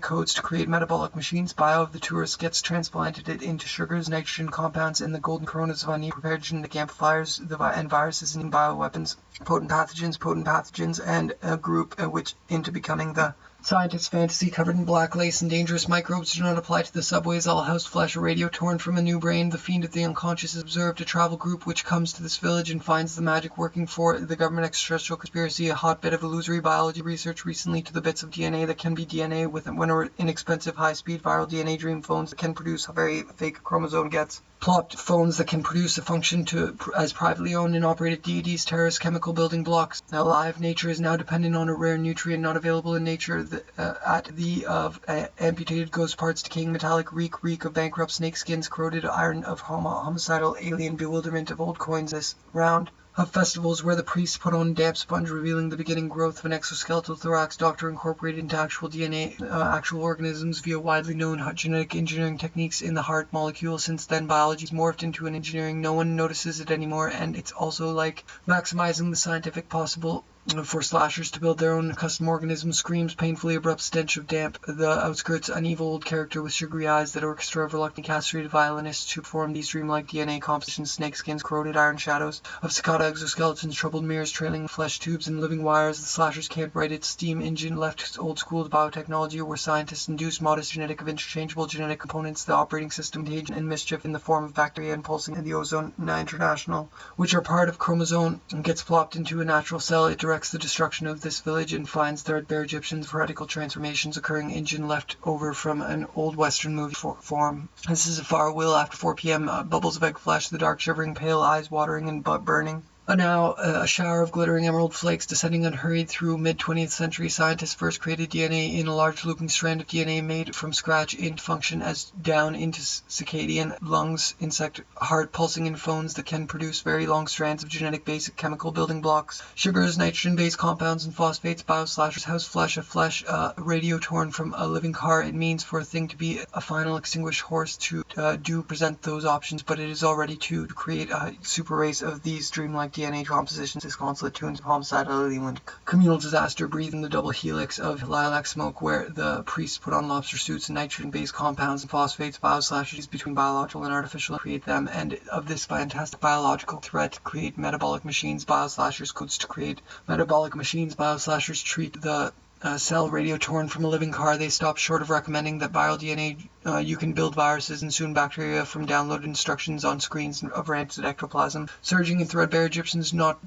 Speaker 1: codes to create metabolic machines. Bio of the tourist gets transplanted it into sugars, nitrogen compounds, and the golden coronas of uneven prepared genetic amplifiers and viruses and bioweapons, potent pathogens, and a group which into becoming the scientist fantasy covered in black lace and dangerous microbes do not apply to the subways. All house flesh, a radio torn from a new brain. The fiend of the unconscious is observed. A travel group which comes to this village and finds the magic working for the government extraterrestrial conspiracy. A hotbed of illusory biology research recently to the bits of DNA that can be DNA with when inexpensive high-speed viral DNA dream phones that can produce a very fake chromosome gets plopped. Phones that can produce a function as privately owned and operated deities, terrorist chemical building blocks. Alive nature is now dependent on a rare nutrient not available in nature. Amputated ghost parts, decaying metallic reek of bankrupt snake skins, corroded iron of homicidal alien bewilderment of old coins. This round of festivals where the priests put on damp sponge revealing the beginning growth of an exoskeletal thorax, doctor incorporated into actual DNA, actual organisms via widely known genetic engineering techniques in the heart molecule. Since then, biology's morphed into an engineering. No one notices it anymore, and it's also like maximizing the scientific possible for slashers to build their own custom organisms. Screams, painfully abrupt stench of damp, the outskirts, an evil old character with sugary eyes that orchestra of reluctant castrated violinists to perform these dreamlike DNA compositions, snakeskins, corroded iron shadows of cicada exoskeletons, troubled mirrors, trailing flesh tubes and living wires. The slashers can't write its steam engine, left old school biotechnology where scientists induce modest genetic of interchangeable genetic components, the operating system, contagion and mischief in the form of bacteria and pulsing in the ozone international, which are part of chromosome and gets plopped into a natural cell. It directs the destruction of this village and finds threadbare Egyptians, vertical transformations occurring, engine left over from an old Western movie form. This is a far will after 4 p.m. Bubbles of egg flesh, the dark shivering, pale eyes watering and butt burning. Now, a shower of glittering emerald flakes descending unhurried through mid-20th century. Scientists first created DNA in a large looping strand of DNA made from scratch into function as down into circadian lungs, insect heart, pulsing in phones that can produce very long strands of genetic basic chemical building blocks, sugars, nitrogen-based compounds, and phosphates. Bioslashers, house flesh, a radio torn from a living car. It means for a thing to be a final extinguished horse to do present those options, but it is already to create a super race of these dreamlike DNA compositions, disconsolate tunes of homicidal alien communal disaster, breathing the double helix of lilac smoke where the priests put on lobster suits and nitrogen-based compounds and phosphates. Bioslashers between biological and artificial create them, and of this fantastic biological threat to create metabolic machines. Bioslashers codes to create metabolic machines. Bioslashers treat the cell radio torn from a living car. They stop short of recommending that viral DNA you can build viruses and soon bacteria from downloaded instructions on screens of rancid ectoplasm. Surging and threadbare Egyptians not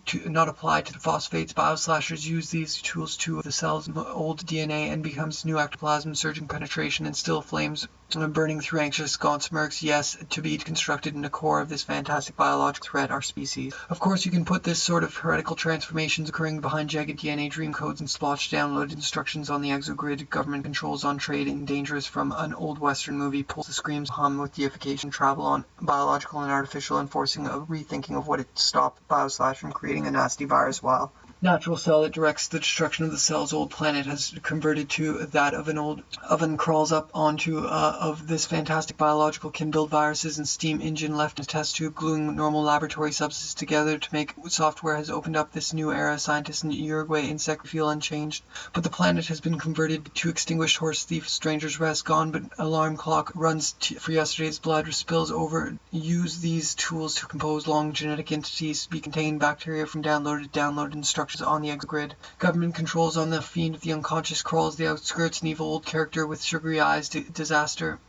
Speaker 1: apply to the phosphates. Bioslashers use these tools to the cell's old DNA and becomes new ectoplasm, surging penetration and still flames burning through anxious gaunt smirks. Yes, to be constructed in the core of this fantastic biological threat, our species. Of course, you can put this sort of heretical transformations occurring behind jagged DNA dream codes and splotched downloaded instructions on the exogrid. Government controls on trade and dangerous from an old Western Western movie pulls the screams hum with deification, travel on biological and artificial, and forcing a rethinking of what it stopped BioSlash from creating a nasty virus while natural cell that directs the destruction of the cell's old planet has converted to that of an old oven crawls up onto of this fantastic biological can build viruses and steam engine left in a test tube gluing normal laboratory substances together to make software has opened up this new era. Scientists in Uruguay insect feel unchanged, but the planet has been converted to extinguished horse thief stranger's rest gone, but alarm clock runs for yesterday's blood spills over. Use these tools to compose long genetic entities to be contained bacteria from downloaded instructions on the exogrid. Government controls on the fiend of the unconscious crawls the outskirts, an evil old character with sugary eyes, disaster.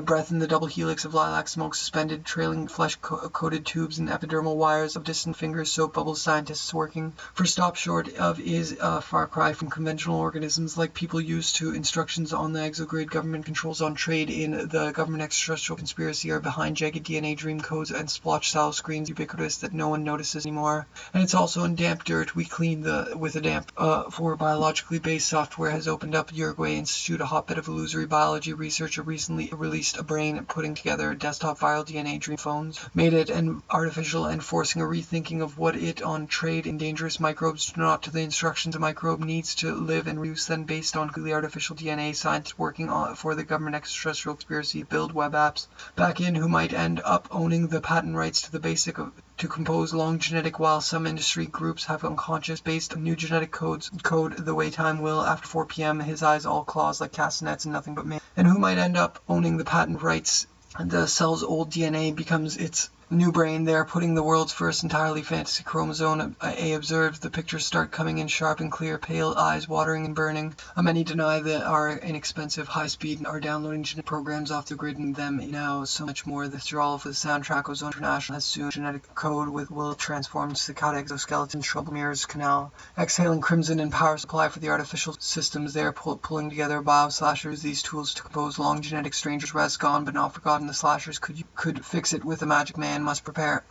Speaker 1: Breath in the double helix of lilac smoke suspended, trailing flesh-coated tubes and epidermal wires of distant fingers, soap bubbles, scientists working for stop short of is a far cry from conventional organisms like people used to instructions on the exogrid. Government controls on trade in the government extraterrestrial conspiracy are behind jagged DNA dream codes and splotch style screens ubiquitous that no one notices anymore. And it's also in damp dirt. We clean with a damp for biologically based software has opened up Uruguay Institute, a hotbed of illusory biology. Researcher recently released a brain putting together desktop viral DNA dream phones, made it an artificial and forcing a rethinking of what it on trade in dangerous microbes do not to the instructions a microbe needs to live and reduce then based on completely artificial DNA. Scientists working for the government extraterrestrial conspiracy build web apps back in who might end up owning the patent rights to the basic of to compose long genetic while some industry groups have unconscious based new genetic code the way time will after 4 p.m. his eyes all claws like castanets and nothing but me, and who might end up owning the patent rights. The cell's old DNA becomes its new brain. They are putting the world's first entirely fantasy chromosome. A observed the pictures start coming in sharp and clear, pale eyes watering and burning. Many deny that our inexpensive high speed are downloading genetic programs off the grid and them now so much more. The thrall for the soundtrack Ozone International has soon genetic code with will transform cicada exoskeletons, trouble mirrors, canal, exhaling crimson and power supply for the artificial systems. They are pulling together bio-slashers, these tools to compose long genetic strangers rest gone but not forgotten. The slashers could fix it with a magic man. Must prepare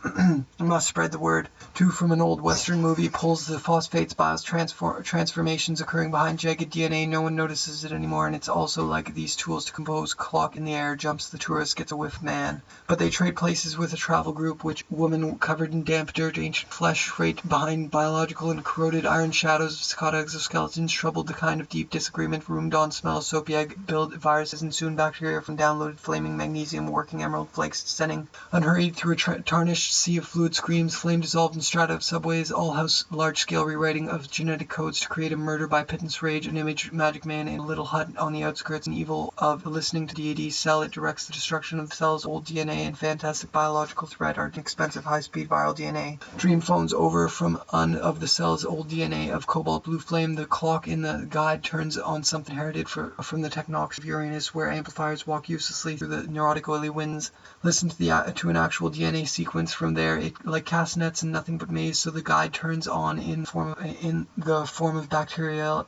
Speaker 1: must spread the word. Two from an old Western movie pulls the phosphates bios transformations occurring behind jagged DNA. No one notices it anymore, and it's also like these tools to compose clock in the air jumps the tourist gets a whiff man. But they trade places with a travel group which woman covered in damp dirt, ancient flesh freight behind biological and corroded iron shadows of cicada exoskeletons troubled the kind of deep disagreement roomed on smell soapy egg build viruses and soon bacteria from downloaded flaming magnesium working emerald flakes descending unhurried through a tarnished sea of fluid screams, flame dissolved in strata of subways, all-house large-scale rewriting of genetic codes to create a murder by pittance rage, an image magic man in a little hut on the outskirts, an evil of listening to deity cell. It directs the destruction of the cell's old DNA and fantastic biological threat are expensive high-speed viral DNA. Dream phones over from of the cell's old DNA of cobalt blue flame. The clock in the guide turns on something inherited from the technox of Uranus, where amplifiers walk uselessly through the neurotic oily winds. Listen to an actual DNA sequence from there, it like castanets and nothing but maze. So the guide turns on in the form of bacteria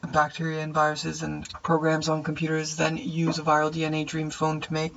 Speaker 1: and viruses and programs on computers. Then use a viral DNA dream phone to make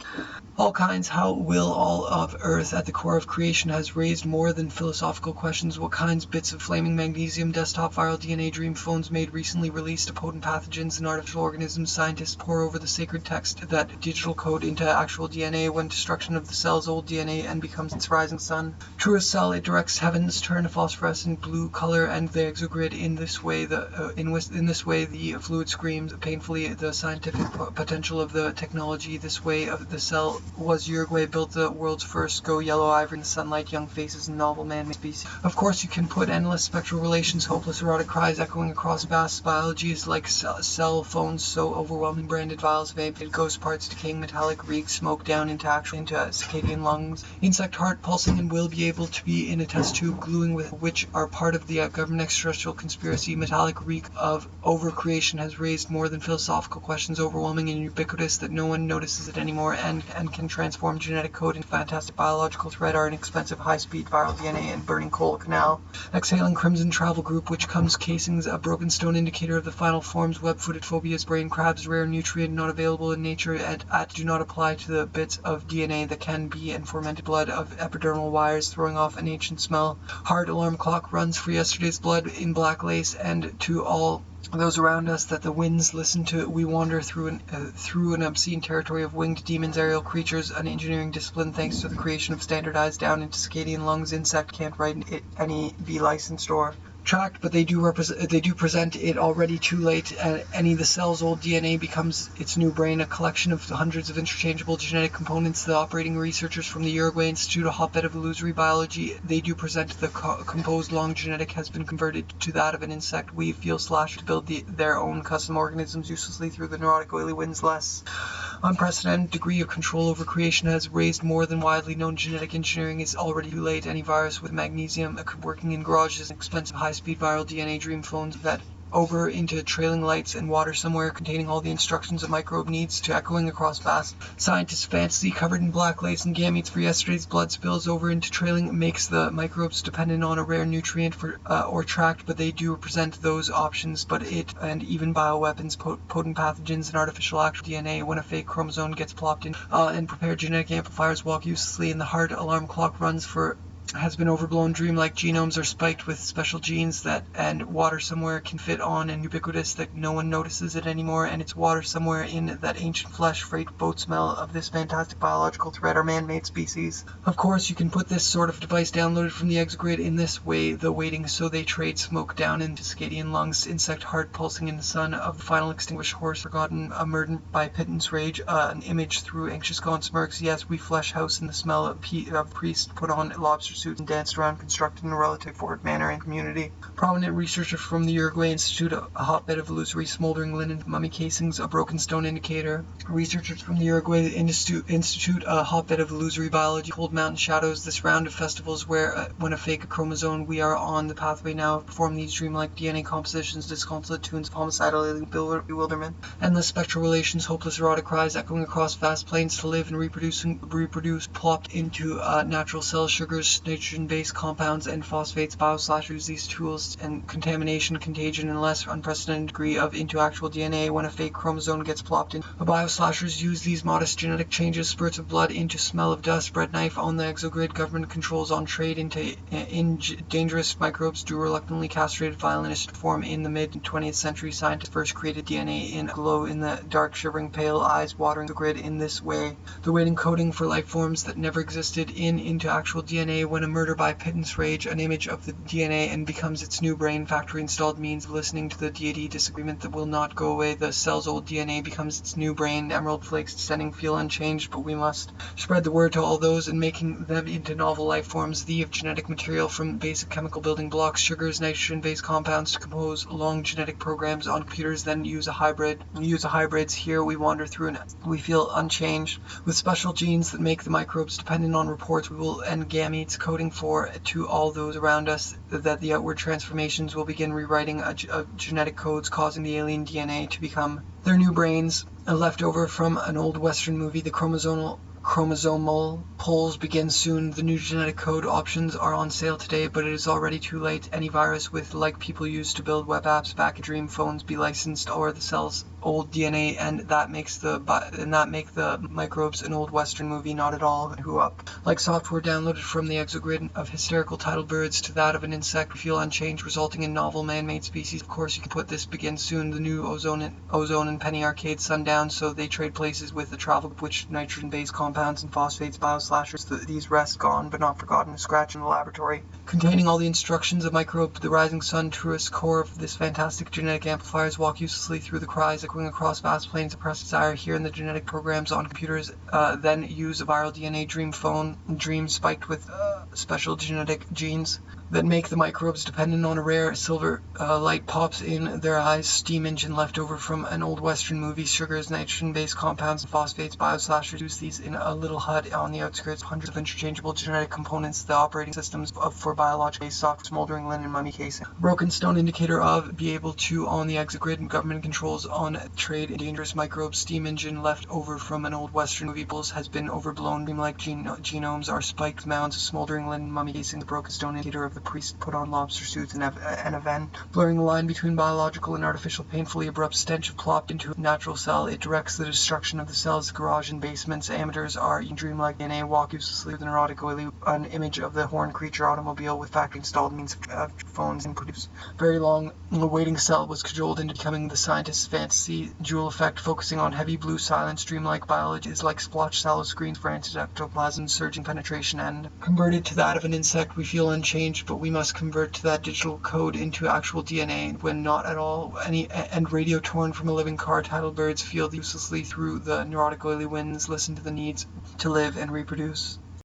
Speaker 1: all kinds. How will all of Earth at the core of creation has raised more than philosophical questions. What kinds bits of flaming magnesium desktop viral DNA dream phones made recently released to potent pathogens and artificial organisms. Scientists pour over the sacred text that digital code into actual DNA when destruction of the cell's old DNA and becomes its rising sun. Truest cell, it directs heavens turn a phosphorescent blue color and the exogrid. In this way the fluid screams painfully the scientific potential of the technology. This way of the cell was Uruguay built the world's first go yellow ivory in the sunlight, young faces and novel man-made species. Of course you can put endless spectral relations, hopeless erotic cries echoing across vast biologies like cell phones so overwhelming, branded vials of amped ghost parts, decaying metallic reek, smoke down into circadian lungs, insect heart pulsing and will be able to be in a test tube gluing with which are part of the government extraterrestrial conspiracy. Metallic reek of overcreation has raised more than philosophical questions, overwhelming and ubiquitous that no one notices it anymore and can transform genetic code into fantastic biological threat are an expensive high-speed viral DNA and burning coal canal. Exhaling crimson travel group which comes casings a broken stone indicator of the final forms, web-footed phobias, brain crabs, rare nutrient not available in nature at do not apply to the bits of DNA that can be and fermented blood of epidermal wires, throwing off an ancient smell. Hard alarm clock runs for yesterday's blood in black lace, and to all those around us that the winds listen to, we wander through an obscene territory of winged demons, aerial creatures, an engineering discipline thanks to the creation of standardized down into Circadian lungs. Insect can't write any be licensed or tracked, but they do present it already too late. Any of the cell's old DNA becomes its new brain, a collection of hundreds of interchangeable genetic components. The operating researchers from the Uruguay Institute, a hotbed of illusory biology, they do present the composed long genetic has been converted to that of an insect. We feel slash to build their own custom organisms uselessly through the neurotic oily winds. Less unprecedented degree of control over creation has raised more than widely known genetic engineering is already too late. Any virus with magnesium working in garages, expensive high-speed viral DNA dream phones that over into trailing lights and water somewhere containing all the instructions a microbe needs to echoing across vast scientist fantasy covered in black lace and gametes for yesterday's blood spills over into trailing makes the microbes dependent on a rare nutrient for or tracked, but they do present those options. But it and even bioweapons, potent pathogens, and artificial actual DNA when a fake chromosome gets plopped in and prepared genetic amplifiers walk uselessly and the hard alarm clock runs for has been overblown. Dreamlike genomes are spiked with special genes that and water somewhere can fit on and ubiquitous that no one notices it anymore, and it's water somewhere in that ancient flesh freight boat smell of this fantastic biological thread, our man-made species. Of course, you can put this sort of device downloaded from the exogrid in this way, the waiting so they trade smoke down into Circadian lungs, insect heart pulsing in the sun of the final extinguished horse forgotten, murdered by pittance rage, an image through anxious gaunt smirks. Yes, we flesh house in the smell of priest put on lobster suits and danced around, constructed in a relative forward manner and community. Prominent researchers from the Uruguay Institute, a hotbed of illusory smoldering linen mummy casings, a broken stone indicator. Researchers from the Uruguay Institute, a hotbed of illusory biology, cold mountain shadows. This round of festivals where, when a fake chromosome, we are on the pathway now of perform these dreamlike DNA compositions, disconsolate tunes of homicidal alien bewilderment, endless spectral relations, hopeless erotic cries echoing across vast plains to live and reproduce, plopped into natural cells, sugars, nitrogen-based compounds, and phosphates. Bioslashers use these tools and contamination, contagion, and less unprecedented degree of into actual DNA when a fake chromosome gets plopped in. The bioslashers use these modest genetic changes, spurts of blood into smell of dust, bread knife on the exogrid, government controls on trade into dangerous microbes do reluctantly castrated violinist form in the mid-20th century. Scientists first created DNA in glow in the dark, shivering, pale eyes, watering the grid in this way. The waiting coding for life forms that never existed into actual DNA when a murder by pittance rage, an image of the DNA and becomes its new brain, factory installed means of listening to the deity disagreement that will not go away. The cell's old DNA becomes its new brain, emerald flakes descending feel unchanged, but we must spread the word to all those and making them into novel life forms, the of genetic material from basic chemical building blocks, sugars, nitrogen-based compounds to compose long genetic programs on computers, then use hybrids. Here we wander through and we feel unchanged with special genes that make the microbes dependent on reports we will end gametes coding for to all those around us, that the outward transformations will begin rewriting genetic codes, causing the alien DNA to become their new brains, left over from an old Western movie. The chromosomal polls begin soon. The new genetic code options are on sale today, but it is already too late. Any virus with, like people used to build web apps back in dream phones, be licensed, or the cell's old DNA, and that make the microbes an old Western movie. Not at all. Who up? Like software downloaded from the exogrid of hysterical title birds to that of an insect, we feel unchanged, resulting in novel man-made species. Of course, you can put this begin soon. The new ozone and penny arcade sundown, so they trade places with the travel which nitrogen-based compounds and phosphates. Bioslashers, these rest gone but not forgotten, a scratch in the laboratory containing all the instructions of microbe. The rising sun, truest core of this fantastic genetic amplifiers, walk uselessly through the cries echoing across vast plains of pressed desire. Here in the genetic programs on computers, then use a viral DNA dream phone, dream spiked with special genetic genes that make the microbes dependent on a rare silver light pops in their eyes, steam engine left over from an old Western movie, sugars, nitrogen-based compounds, and phosphates. Bioslashers use these in a little hut on the outskirts, hundreds of interchangeable genetic components, the operating systems for biological soft smoldering linen mummy casing. Broken stone indicator of be able to on the exogrid, government controls on trade in dangerous microbes, steam engine left over from an old Western movie, has been overblown. Dreamlike genomes are spiked mounds of smoldering linen mummy casing, the broken stone indicator of the priest put on lobster suits and a ven, blurring the line between biological and artificial. Painfully abrupt stench plopped into a natural cell. It directs the destruction of the cell's garage and basements. Amateurs are dreamlike DNA, walk uselessly with an erotic oily, an image of the horned creature automobile with factory installed means of phones and produce. Very long waiting cell was cajoled into becoming the scientist's fantasy. Jewel effect focusing on heavy blue silence. Dreamlike biology is like splotch sallow screens for ectoplasm surging penetration, and converted to that of an insect. We feel unchanged, but we must convert to that digital code into actual DNA when not at all any. And radio torn from a living car. Tidal birds feel uselessly through the neurotic oily winds. Listen to the needs to live and reproduce.